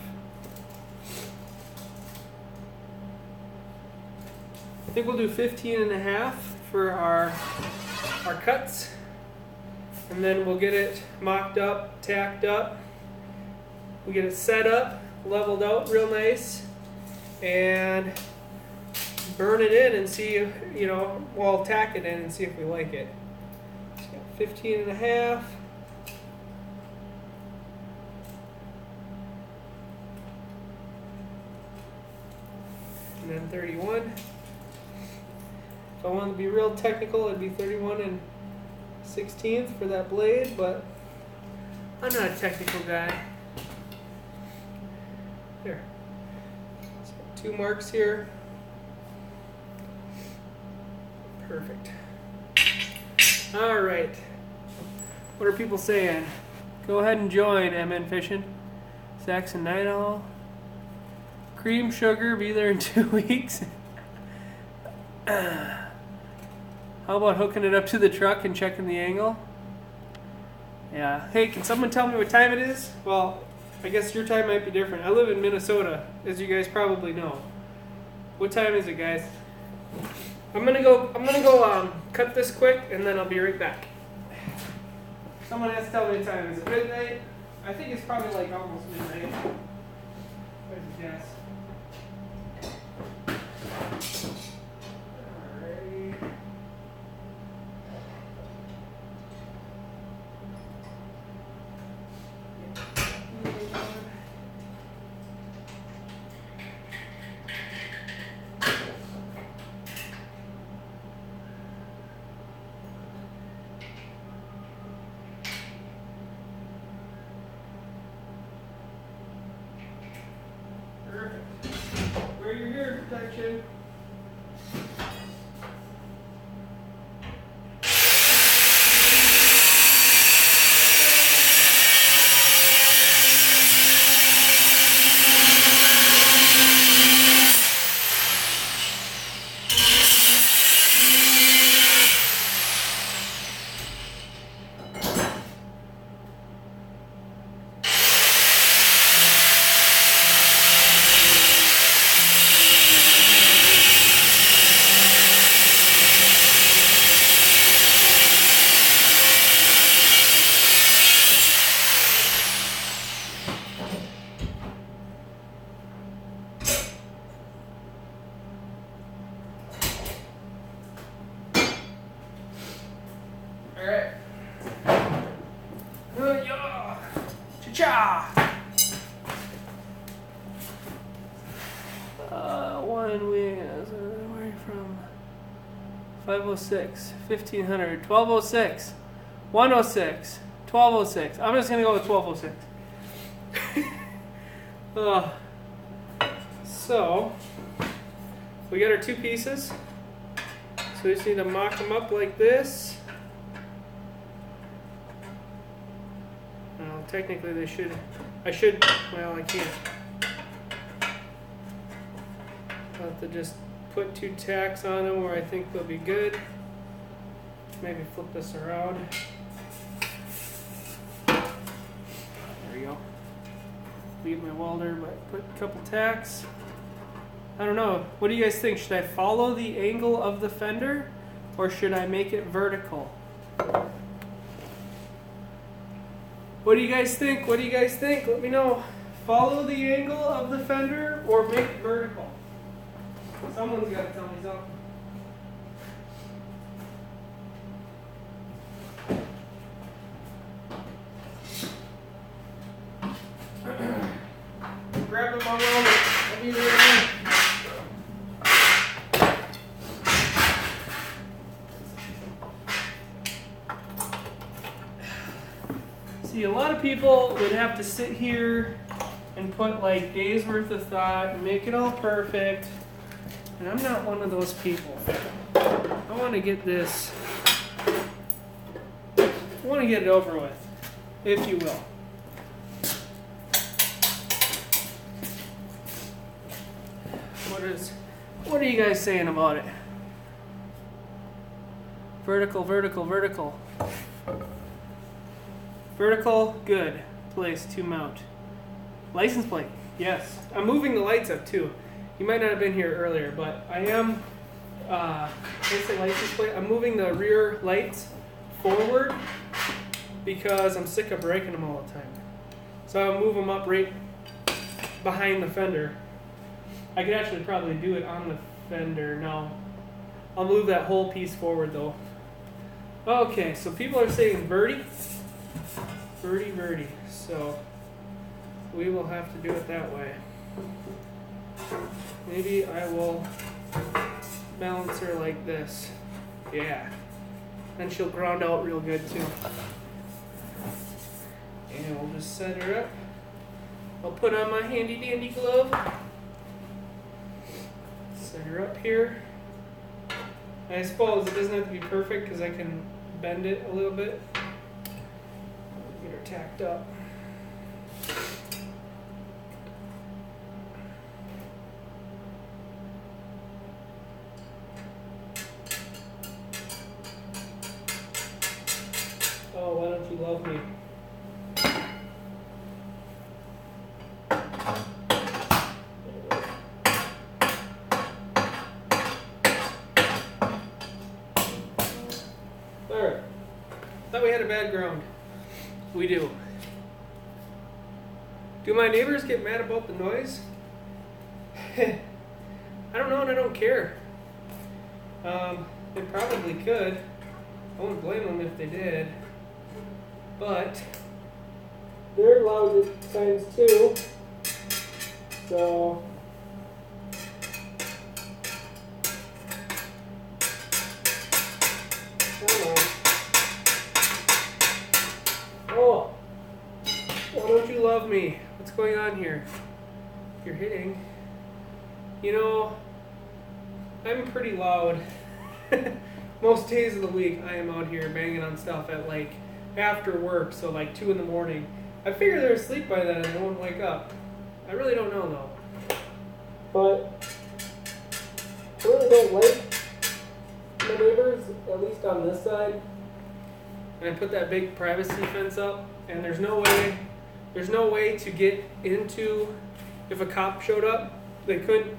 I think we'll do 15 1/2 for our cuts, and then we'll get it mocked up, tacked up. We get it set up, leveled out real nice, and burn it in and see if, you know, we'll tack it in and see if we like it. So 15 1/2. then 31. If I wanted to be real technical, it'd be 31 1/16 for that blade, but I'm not a technical guy. Here. So 2 marks here. Perfect. All right. What are people saying? Go ahead and join MN Fishing. Saxon Night Owl. Cream sugar, be there in 2 weeks. How about hooking it up to the truck and checking the angle? Yeah. Hey, can someone tell me what time it is? Well, I guess your time might be different. I live in Minnesota, as you guys probably know. What time is it, guys? I'm gonna go cut this quick, and then I'll be right back. Someone has to tell me the time. Is it midnight? I think it's probably like almost midnight. Where's the guess? Alrighty. Wear your ear protection. Alright. Cha-cha! One wing, where are you from? 506, 1500, 1206, 106, 1206. I'm just going to go with 1206. So, we got our 2 pieces. So we just need to mock them up like this. Well, technically they should, well, I can't. I'll have to just put 2 tacks on them where I think they'll be good. Maybe flip this around. There we go. Leave my welder, but put a couple tacks. I don't know. What do you guys think? Should I follow the angle of the fender, or should I make it vertical? What do you guys think? What do you guys think? Let me know. Follow the angle of the fender or make it vertical? Someone's got to tell me something. Grab them on welder. I'll be right back. See, a lot of people would have to sit here and put like days worth of thought and make it all perfect. And I'm not one of those people. I want to get this, I want to get it over with, if you will. What are you guys saying about it? Vertical, vertical, vertical. Vertical, good. Place to mount. License plate, yes. I'm moving the lights up too. You might not have been here earlier, but I am, what's the license plate? I'm moving the rear lights forward because I'm sick of breaking them all the time. So I'll move them up right behind the fender. I could actually probably do it on the fender. No. I'll move that whole piece forward though. Okay, so people are saying verti. Verti, verti. So we will have to do it that way. maybe I will balance her like this. Yeah. And she'll ground out real good too. And we'll just set her up. I'll put on my handy dandy glove. Set her up here. I suppose it doesn't have to be perfect because I can bend it a little bit. Get her tacked up. Oh, why don't you love me? Alright. Thought we had a bad ground. We do. Do my neighbors get mad about the noise? I don't know and I don't care. They probably could. I wouldn't blame them if they did. But they're loud at times too. So come on. Oh, why don't you love me? What's going on here? You're hitting. You know, I'm pretty loud. Most days of the week I am out here banging on stuff at like after work, so like 2 in the morning. I figure they're asleep by then and they won't wake up. I really don't know though. But I really don't like my neighbors, at least on this side. And I put that big privacy fence up, and there's no way to get into. If a cop showed up, they couldn't.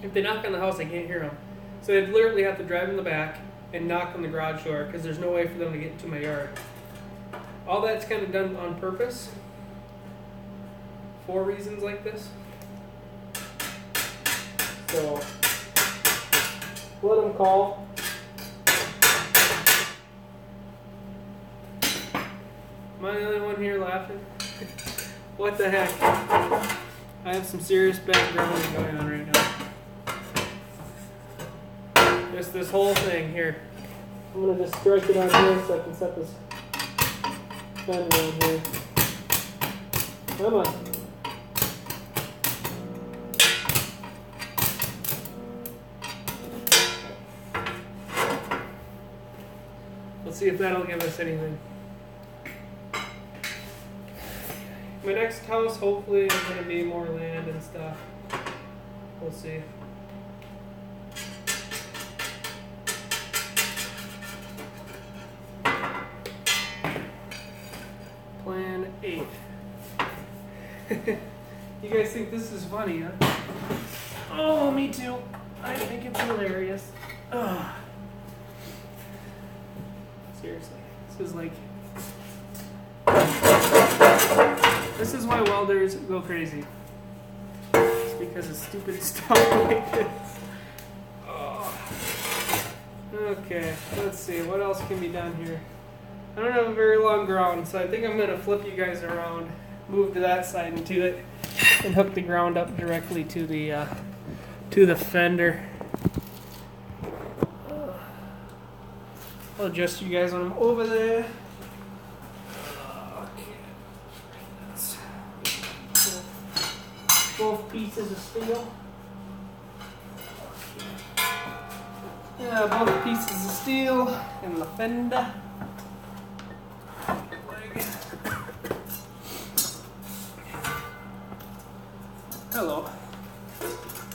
If they knock on the house, they can't hear them. So they'd literally have to drive in the back and knock on the garage door because there's no way for them to get into my yard. All that's kind of done on purpose for reasons like this. So let them call. Am I the only one here laughing? What the heck? I have some serious background going on right now. Just this whole thing here. I'm going to just strike it on here so I can set this fender on here. Come on. Let's see if that'll give us anything. My next house hopefully is going to be more land and stuff. We'll see. Plan 8. You guys think this is funny, huh? Oh, me too. I think it's hilarious. Ugh. Seriously, this is like... This is why welders go crazy. It's because of stupid stuff like this. Oh. Okay, let's see. What else can be done here? I don't have a very long ground, so I think I'm going to flip you guys around, move to that side into it, and hook the ground up directly to the fender. I'll adjust you guys when I'm over there. Both pieces of steel. Yeah, both pieces of steel and the fender. Hello.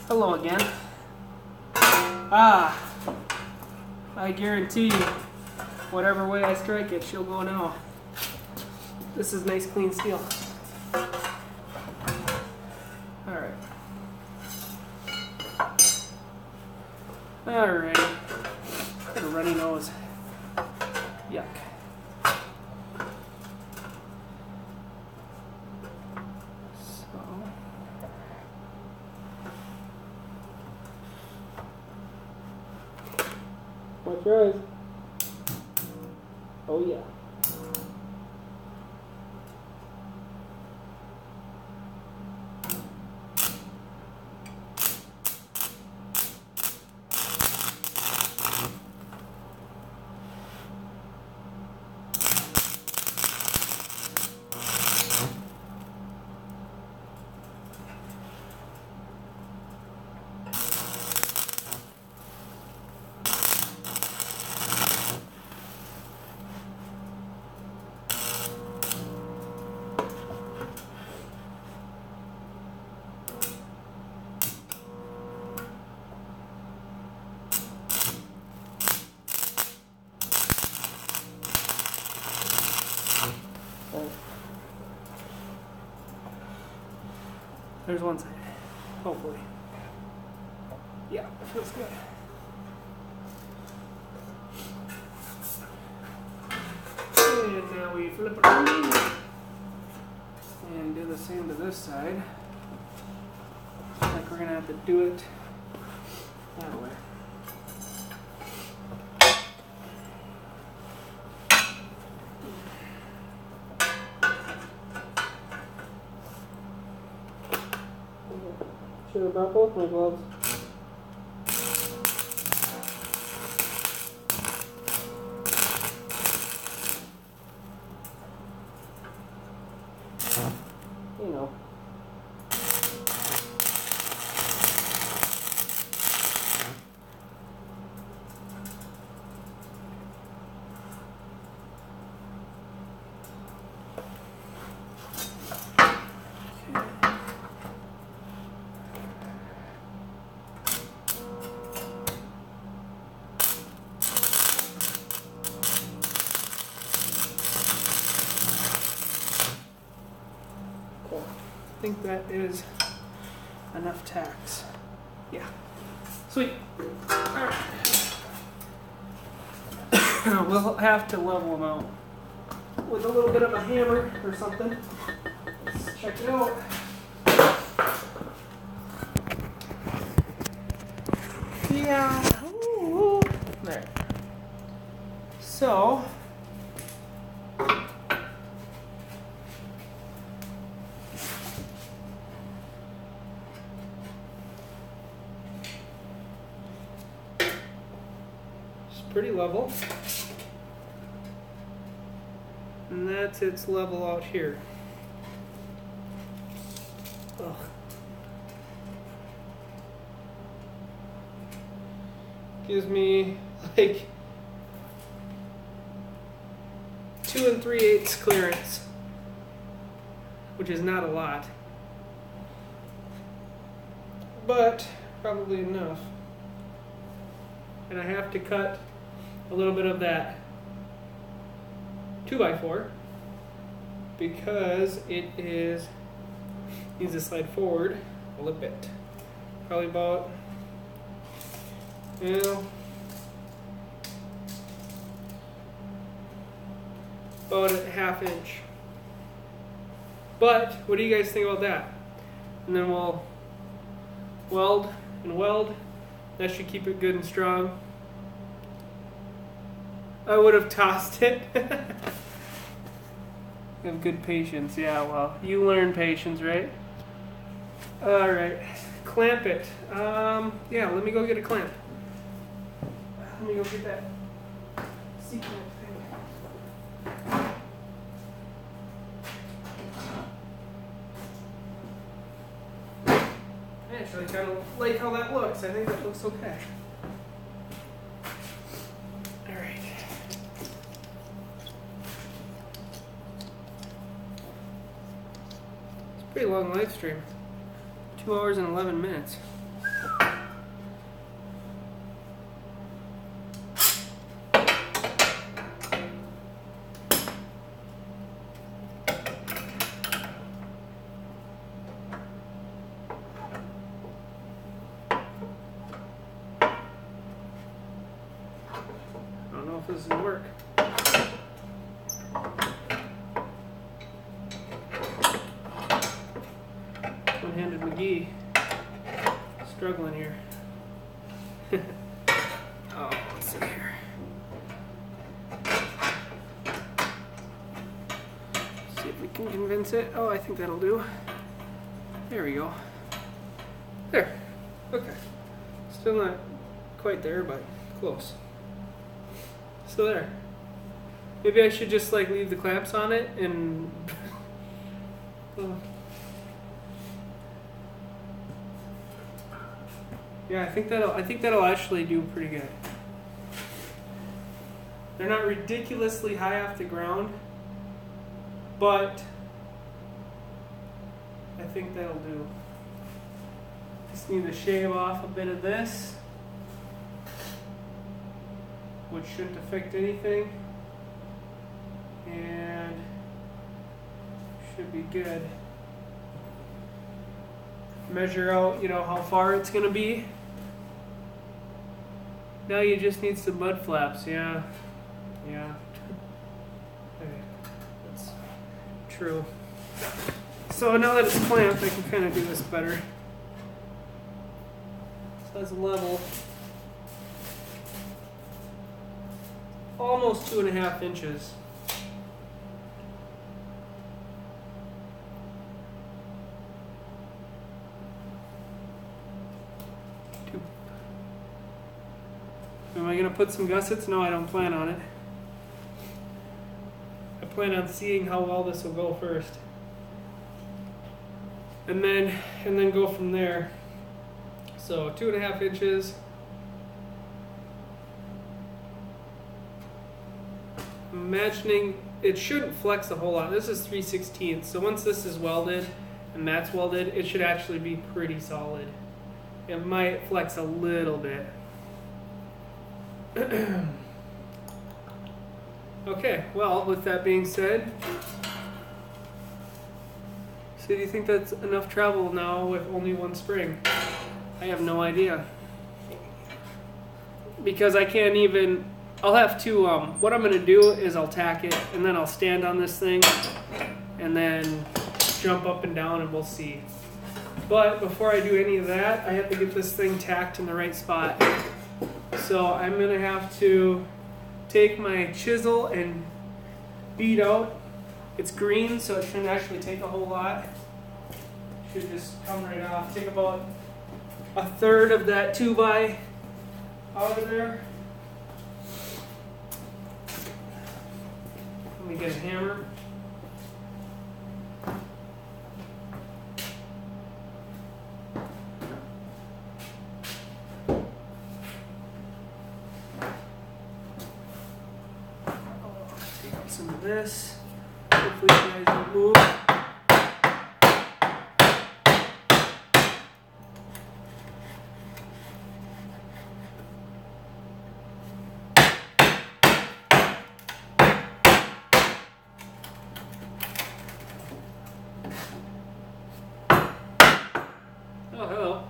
Hello again. Ah, I guarantee you, whatever way I strike it, she'll go now. This is nice clean steel. Alright. Got a runny nose. Yuck. So. Watch your eyes. Oh yeah. There's one side. Hopefully. Yeah, it feels good. And now we flip it around and do the same to this side. Like we're gonna have to do it that way. Should have brought both my gloves. You know. I think that is enough tacks. Yeah. Sweet. Alright. We'll have to level them out with a little bit of a hammer or something. Let's check it out. Yeah. Ooh. There. So, pretty level, and that's its level out here. Ugh. Gives me like 2 3/8 clearance, which is not a lot, but probably enough. And I have to cut a little bit of that 2x4 because it needs to slide forward a little bit. Probably about, about a ½ inch. But what do you guys think about that? And then we'll weld and weld. That should keep it good and strong. I would have tossed it. Have good patience. Yeah, well, you learn patience, right? Alright, clamp it. Yeah, let me go get a clamp. Let me go get that sequence thing. I actually kind of like how that looks. I think that looks okay. Alright. It's a pretty long live stream. 2 hours and 11 minutes. I don't know if this is gonna work. One-handed McGee struggling here. Oh, let's see here. See if we can convince it. Oh, I think that'll do. There we go. There. Okay. Still not quite there, but close. Still there. Maybe I should just like leave the clamps on it and yeah, I think that'll actually do pretty good. They're not ridiculously high off the ground, but I think that'll do. Just need to shave off a bit of this, which shouldn't affect anything, and should be good. measure out, you know, how far it's gonna be. Now you just need some mud flaps, yeah. Yeah. Okay. That's true. So now that it's clamped, I can kind of do this better. So that's level. Almost 2.5 inches. Am I going to put some gussets? No, I don't plan on it. I plan on seeing how well this will go first. And then go from there. So 2.5 inches. I'm imagining it shouldn't flex a whole lot. This is 3/16. So once this is welded and that's welded, it should actually be pretty solid. It might flex a little bit. Okay, well, with that being said, so do you think that's enough travel now with only one spring? I have no idea. Because I can't even, I'll have to, what I'm going to do is I'll tack it, and then I'll stand on this thing, and then jump up and down, and we'll see. But before I do any of that, I have to get this thing tacked in the right spot. So I'm going to have to take my chisel and beat out. It's green, so it shouldn't actually take a whole lot. It should just come right off. Take about 1/3 of that 2x out of there. Let me get a hammer. Some of this. Hopefully you guys don't move. Oh, hello.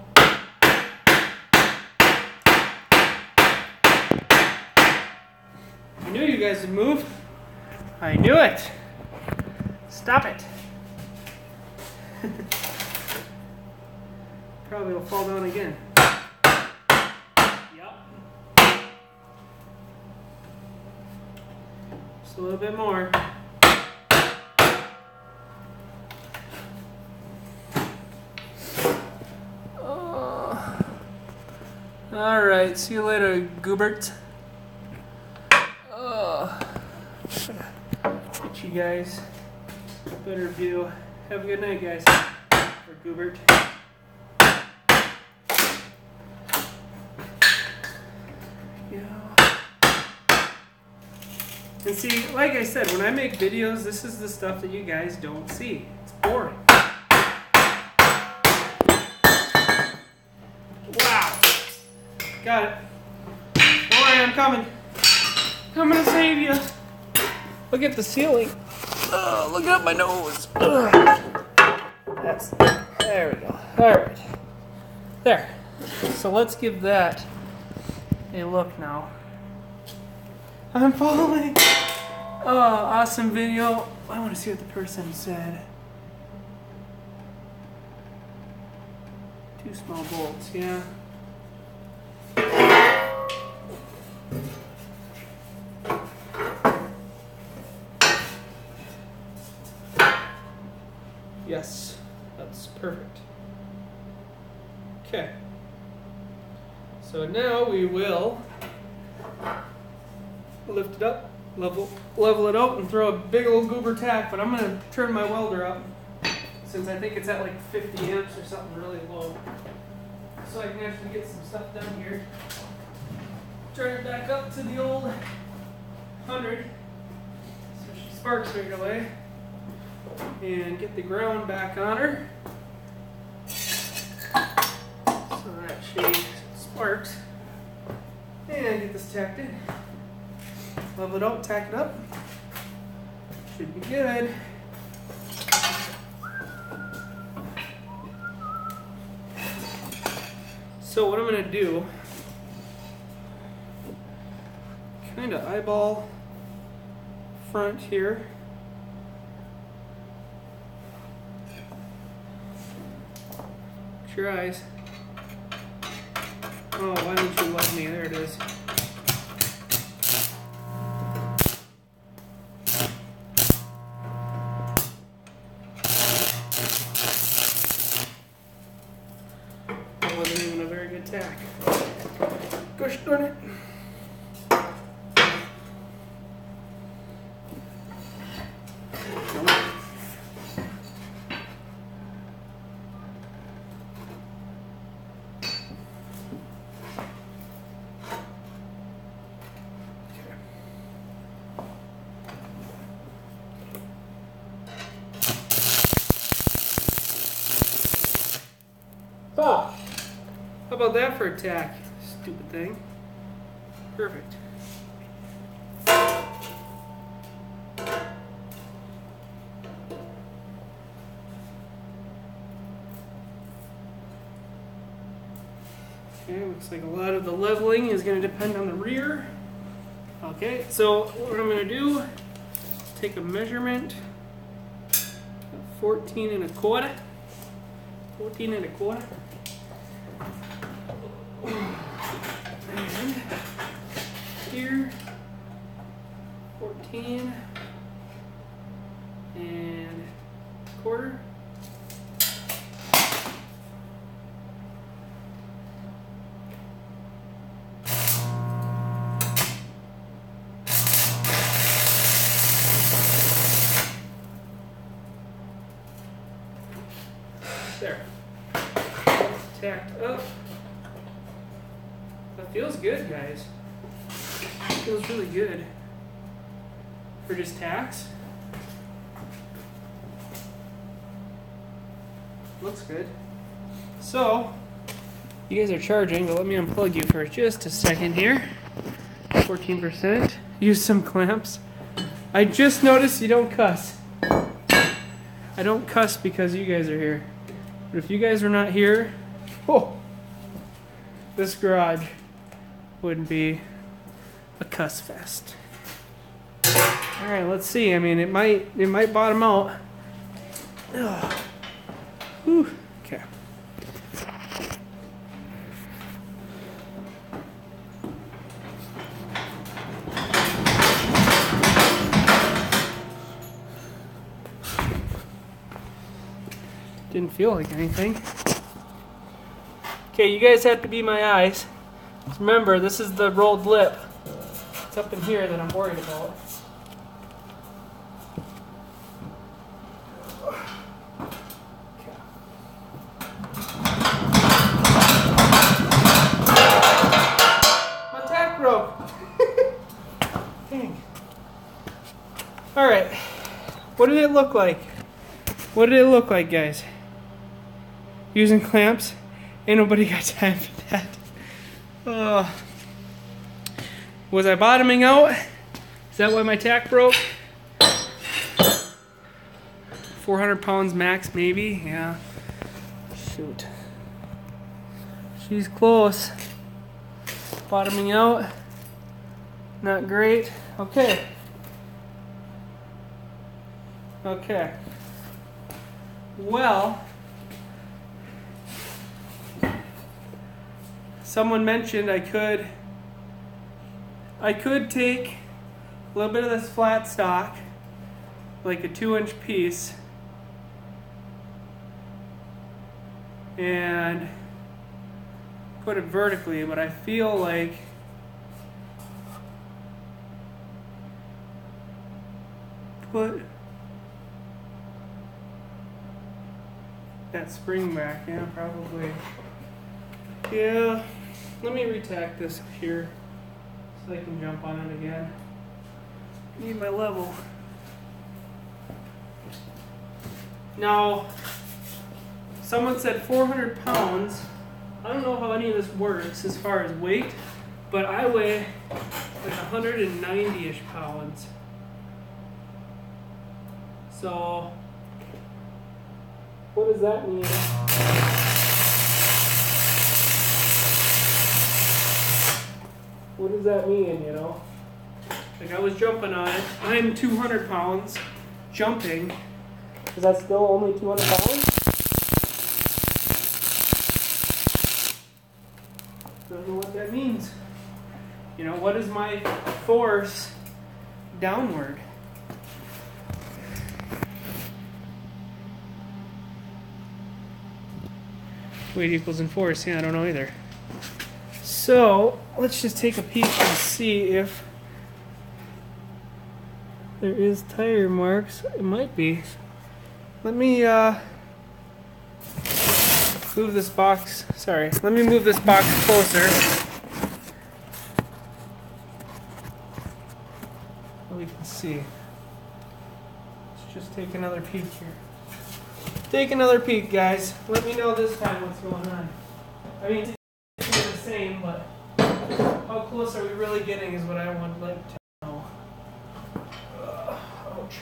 I knew you guys would move. I knew it! Stop it! Probably will fall down again. Yep. Just a little bit more. Alright, see you later, Goobert. Get you guys a better view. Have a good night, guys. Or Goobert. Yeah. And see, like I said, when I make videos, this is the stuff that you guys don't see. It's boring. Wow. Got it. Don't worry, I'm coming. I'm gonna save you. Look at the ceiling. Oh, look at my nose. There we go. All right. There. So let's give that a look now. I'm falling. Oh, awesome video. I want to see what the person said. 2 small bolts, yeah. Yes, that's perfect. Okay. So now we will lift it up, level it out, and throw a big old goober tack, but I'm going to turn my welder up since I think it's at like 50 amps or something really low. So I can actually get some stuff done here. Turn it back up to the old 100 so she sparks right away. And get the ground back on her so that she sparks. And get this tacked in. Level it out, tack it up. Should be good. So what I'm going to do, kind of eyeball front here. Your eyes. Oh, why don't you love me? There it is. That wasn't even a very good tack. Gosh darn it. Oh, how about that for a tack? Stupid thing. Perfect. Okay, looks like a lot of the leveling is going to depend on the rear. Okay, so what I'm going to do, take a measurement, 14 and a quarter. 14 and a quarter. And here, 14 and a quarter. There. Tacked up. That feels good, guys. Feels really good. For just tacks. Looks good. So, you guys are charging, but let me unplug you for just a second here. 14%. Use some clamps. I just noticed you don't cuss. I don't cuss because you guys are here. But if you guys were not here, oh, this garage would be a cuss fest. All right, let's see. I mean, it might bottom out. Ugh. Whew. Okay. Didn't feel like anything. Okay, you guys have to be my eyes. Remember, this is the rolled lip. It's up in here that I'm worried about. My tack broke. Dang. Alright. What did it look like? What did it look like, guys? Using clamps? Ain't nobody got time for that. Was I bottoming out? Is that why my tack broke? 400 pounds max, maybe? Yeah. Shoot. She's close. Bottoming out. Not great. Okay. Okay. Well, someone mentioned I could take a little bit of this flat stock, like a 2-inch piece, and put it vertically, but I feel like put that spring back, yeah, probably. Yeah, let me retack this here so I can jump on it again. Need my level. Now, someone said 400 pounds. I don't know how any of this works as far as weight, but I weigh like 190-ish pounds. So, what does that mean? what does that mean, you know? Like I was jumping on it. I'm 200 pounds jumping. Is that still only 200 pounds? Don't know what that means. You know, what is my force downward? Weight equals in force. Yeah, I don't know either. So let's just take a peek and see if there is tire marks. It might be. Let me move this box. Sorry. Let me move this box closer. So we can see. Let's just take another peek here. Take another peek, guys. Let me know this time what's going on. I mean, it's the same, but how close are we really getting is what I would like to know. Ouch.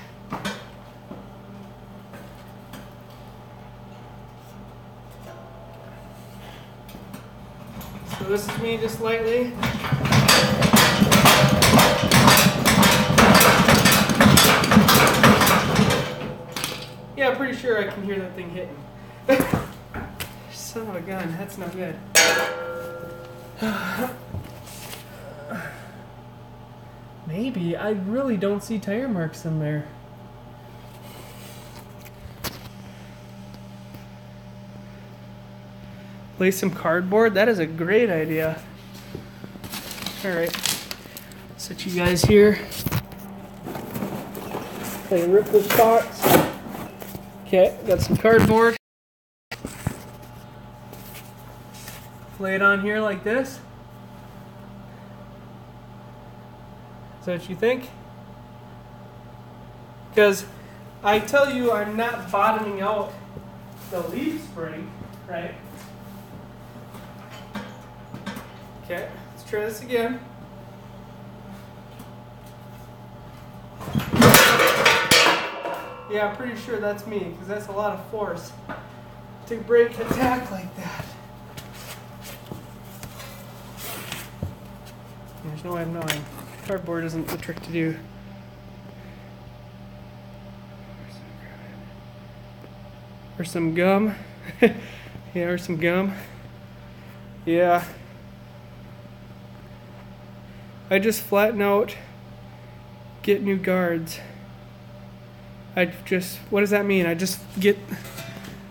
So this is me just lightly. Yeah, I'm pretty sure I can hear that thing hitting. Son of a gun, that's not good. Maybe. I really don't see tire marks in there. Lay some cardboard? That is a great idea. Alright. Set you guys here. Play rip this box. Okay, got some cardboard. Lay it on here like this. Is that what you think? Because I tell you I'm not bottoming out the leaf spring, right? Okay, let's try this again. Yeah, I'm pretty sure that's me, because that's a lot of force to break a tack like that. There's no way of knowing. Cardboard isn't the trick to do. Or some gum. Yeah, or some gum. Yeah. I just flatten out, get new guards. What does that mean? I just get,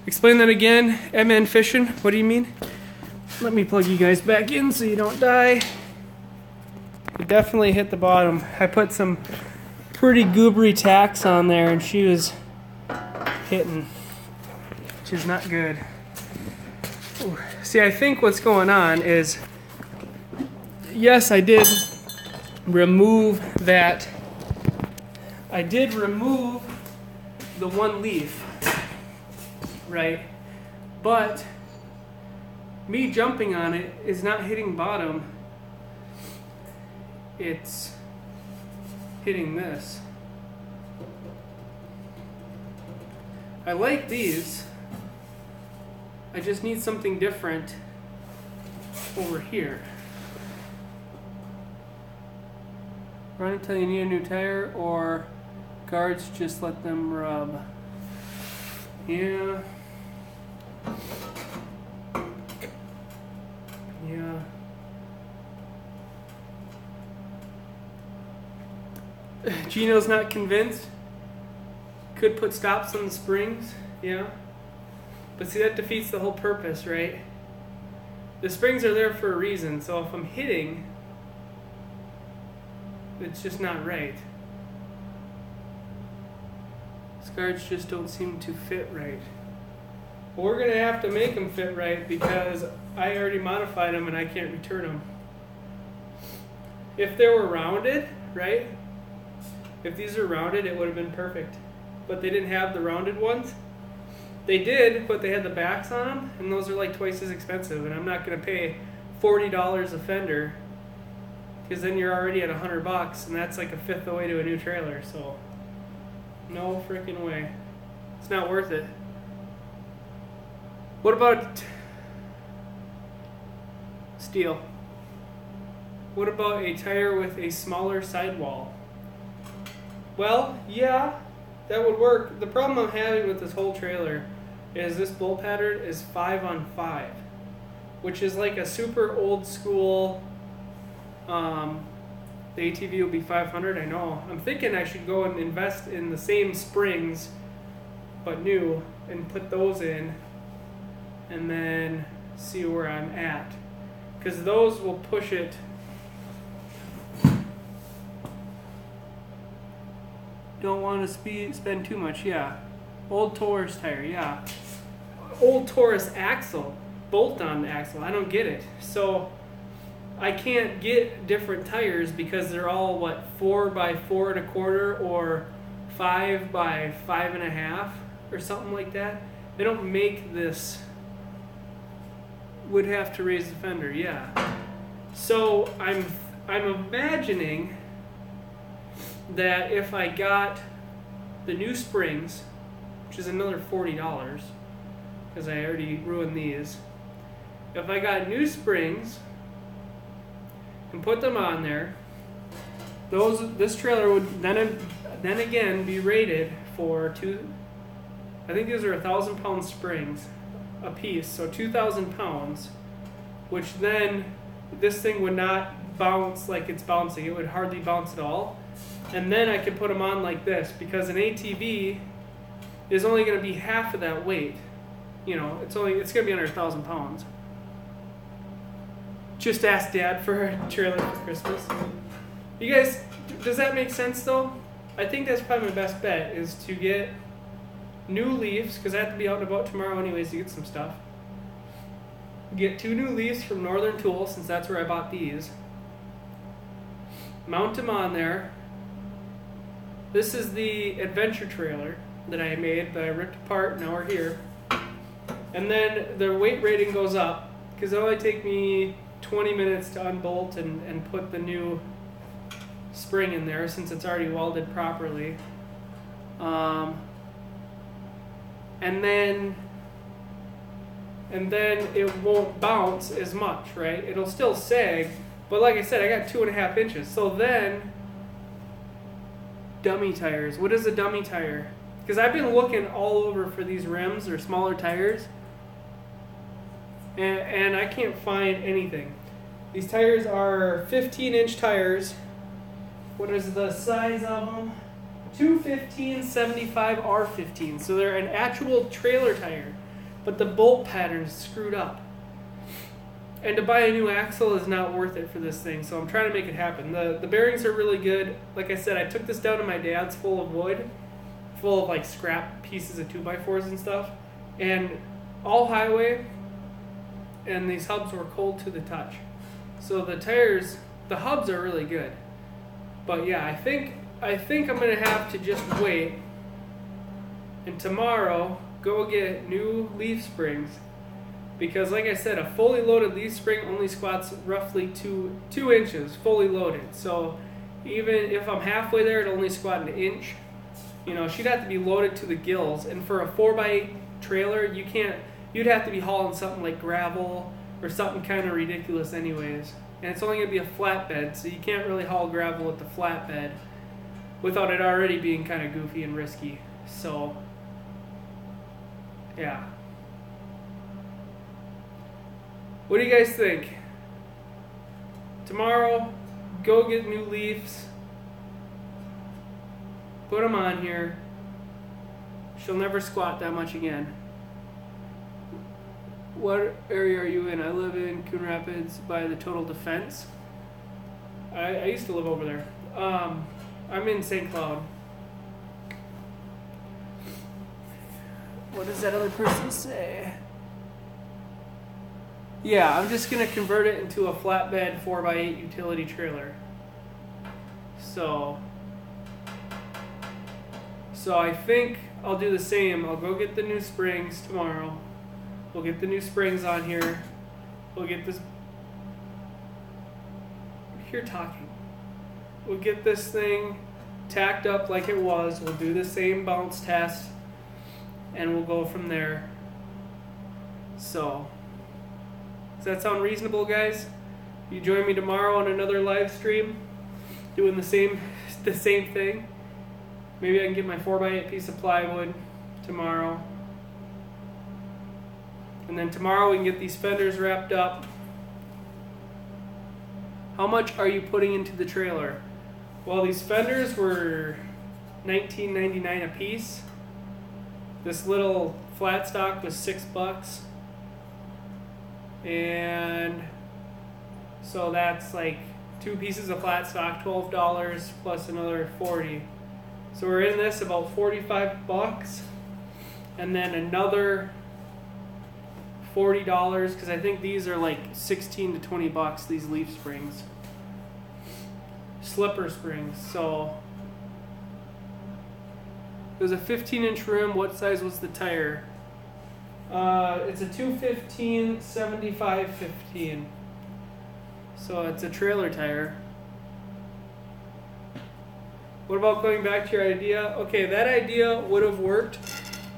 explain that again. MN fishing, what do you mean? Let me plug you guys back in so you don't die. You definitely hit the bottom. I put some pretty goobery tacks on there and she was hitting, which is not good. Ooh. See, I think what's going on is, yes, I did remove that. I did remove the one leaf, right? But me jumping on it is not hitting bottom. It's hitting this. I like these. I just need something different over here. Run until you need a new tire, or guards, just let them rub. Yeah. Yeah. Gino's not convinced. Could put stops on the springs. Yeah. But see, that defeats the whole purpose, right? The springs are there for a reason, so if I'm hitting, it's just not right. These guards just don't seem to fit right. Well, we're going to have to make them fit right because I already modified them and I can't return them. If they were rounded, right? If these are rounded, it would have been perfect. But they didn't have the rounded ones. They did, but they had the backs on them, and those are like twice as expensive, and I'm not going to pay $40 a fender, because then you're already at $100, and that's like a fifth of the way to a new trailer, so no freaking way. It's not worth it. What about steel? What about a tire with a smaller sidewall? Well, yeah, that would work. The problem I'm having with this whole trailer is this bolt pattern is 5-on-5, which is like a super old school. The ATV will be 500, I know. I'm thinking I should go and invest in the same springs, but new, and put those in, and then see where I'm at. Because those will push it. Don't want to spend too much, yeah. Old Taurus tire, yeah. Old Taurus axle, bolt-on axle, I don't get it. So I can't get different tires because they're all, what, 4x4 1/4 or 5x5 1/2 or something like that. They don't make this. Would have to raise the fender, yeah. So I'm imagining that if I got the new springs, which is another $40 because I already ruined these. If I got new springs and put them on there, this trailer would then again be rated for I think these are 1,000-pound springs a piece, so 2,000 pounds, which then this thing would not bounce like it's bouncing. It would hardly bounce at all. And then I could put them on like this, because an ATV is only going to be half of that weight. You know, it's going to be under 1,000 pounds. Just ask Dad for a trailer for Christmas. You guys, does that make sense though? I think that's probably my best bet, is to get new leaves, because I have to be out and about tomorrow anyways to get some stuff. Get 2 new leaves from Northern Tool, since that's where I bought these. Mount them on there. This is the adventure trailer that I made, that I ripped apart, now we're here. And then the weight rating goes up, because it'll only take me 20 minutes to unbolt and put the new spring in there, since it's already welded properly. And then it won't bounce as much, right? It'll still sag, but like I said, I got 2.5 inches. So then, dummy tires. What is a dummy tire? Because I've been looking all over for these rims or smaller tires, and I can't find anything. These tires are 15-inch tires. What is the size of them? 215 75 R15. So they're an actual trailer tire, but the bolt pattern's screwed up. And to buy a new axle is not worth it for this thing, so I'm trying to make it happen. The bearings are really good. Like I said, I took this down to my dad's full of wood, full of like scrap pieces of 2x4s and stuff, and all highway, and these hubs were cold to the touch. So the tires, the hubs are really good. But yeah, I think I'm gonna have to just wait and tomorrow go get new leaf springs, because like I said, a fully loaded leaf spring only squats roughly 2 inches fully loaded. So even if I'm halfway there, it only squat 1 inch. You know, she'd have to be loaded to the gills, and for a 4x8 trailer, you'd have to be hauling something like gravel or something kind of ridiculous anyways. And it's only gonna be a flatbed, so you can't really haul gravel with the flatbed without it already being kind of goofy and risky. So yeah. What do you guys think? Tomorrow, go get new leaves, put them on here. She'll never squat that much again. What area are you in? I live in Coon Rapids by the Total Defense. I used to live over there. I'm in St. Cloud. What does that other person say? Yeah, I'm just going to convert it into a flatbed 4x8 utility trailer. So I think I'll do the same. I'll go get the new springs tomorrow. We'll get the new springs on here. We'll get this. You're talking. We'll get this thing tacked up like it was. We'll do the same bounce test, and we'll go from there. So, does that sound reasonable, guys? You join me tomorrow on another live stream, doing the same thing. Maybe I can get my 4x8 piece of plywood tomorrow. And then tomorrow we can get these fenders wrapped up. How much are you putting into the trailer? Well, these fenders were $19.99 a piece. This little flat stock was $6. And so that's like 2 pieces of flat stock, $12 plus another $40. So we're in this about $45, and then another $40 because I think these are like 16 to $20. These leaf springs, slipper springs. So it was a 15-inch rim. What size was the tire? It's a 215 75/15. So it's a trailer tire. What about going back to your idea? Okay, that idea would have worked,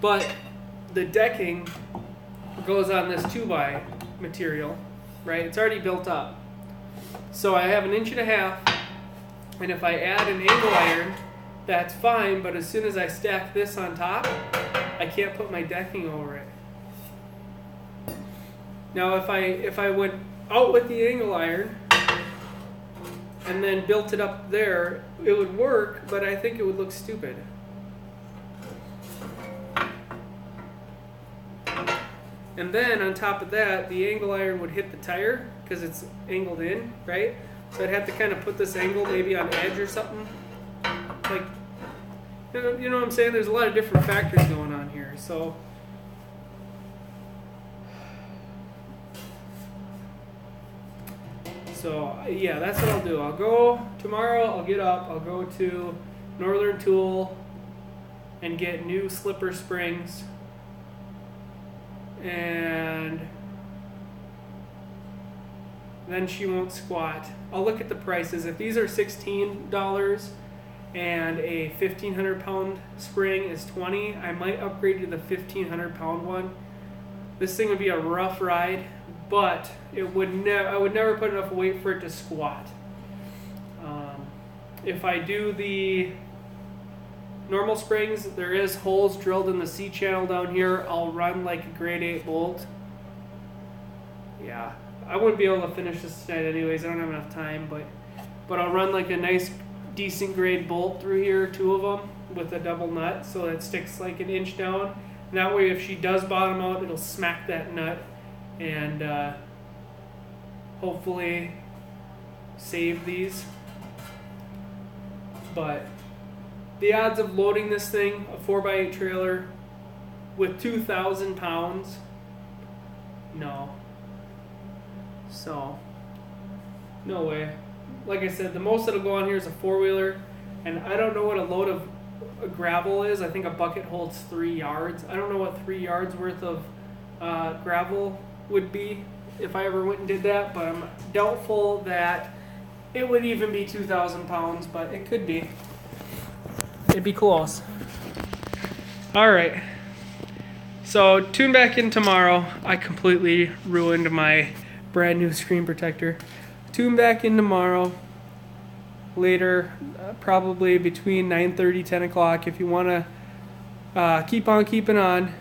but the decking goes on this 2x material, right? It's already built up. So I have 1.5 inches, and if I add an angle iron, that's fine, but as soon as I stack this on top, I can't put my decking over it. Now if I went out with the angle iron and then built it up there, it would work, but I think it would look stupid. And then on top of that, the angle iron would hit the tire because it's angled in, right? So I'd have to kind of put this angle maybe on edge or something. Like, you know what I'm saying? There's a lot of different factors going on here. So yeah, that's what I'll do. I'll go tomorrow, I'll get up, I'll go to Northern Tool and get new slipper springs, and then she won't squat. I'll look at the prices. If these are $16 and a 1,500 pound spring is $20, I might upgrade to the 1,500 pound one. This thing would be a rough ride, but it would I would never put enough weight for it to squat. If I do the normal springs, there is holes drilled in the C channel down here. I'll run like a grade 8 bolt. Yeah, I wouldn't be able to finish this tonight anyways. I don't have enough time, but I'll run like a nice decent grade bolt through here, 2 of them with a double nut, so it sticks like 1 inch down. And that way if she does bottom out, it'll smack that nut and hopefully save these. But the odds of loading this thing, a 4x8 trailer with 2,000 pounds, no. So, no way. Like I said, the most that'll go on here is a 4-wheeler, and I don't know what a load of gravel is. I think a bucket holds 3 yards. I don't know what 3 yards worth of gravel would be if I ever went and did that, but I'm doubtful that it would even be 2,000 pounds, but it could be. It'd be close. All right. So tune back in tomorrow. I completely ruined my brand new screen protector. Tune back in tomorrow. Later, probably between 9:30, 10 o'clock. If you want to keep on keeping on,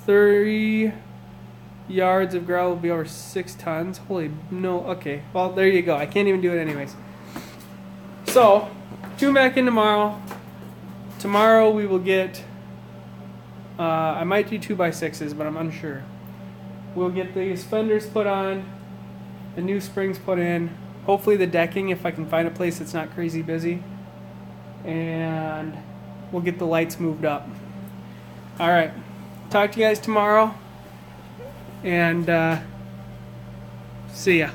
30 yards of gravel will be over 6 tons. Holy no. Okay. Well, there you go. I can't even do it anyways. So, tune back in tomorrow. Tomorrow we will get, I might do 2x6s, but I'm unsure. We'll get these fenders put on, the new springs put in, hopefully the decking if I can find a place that's not crazy busy, and we'll get the lights moved up. Alright, talk to you guys tomorrow, and see ya.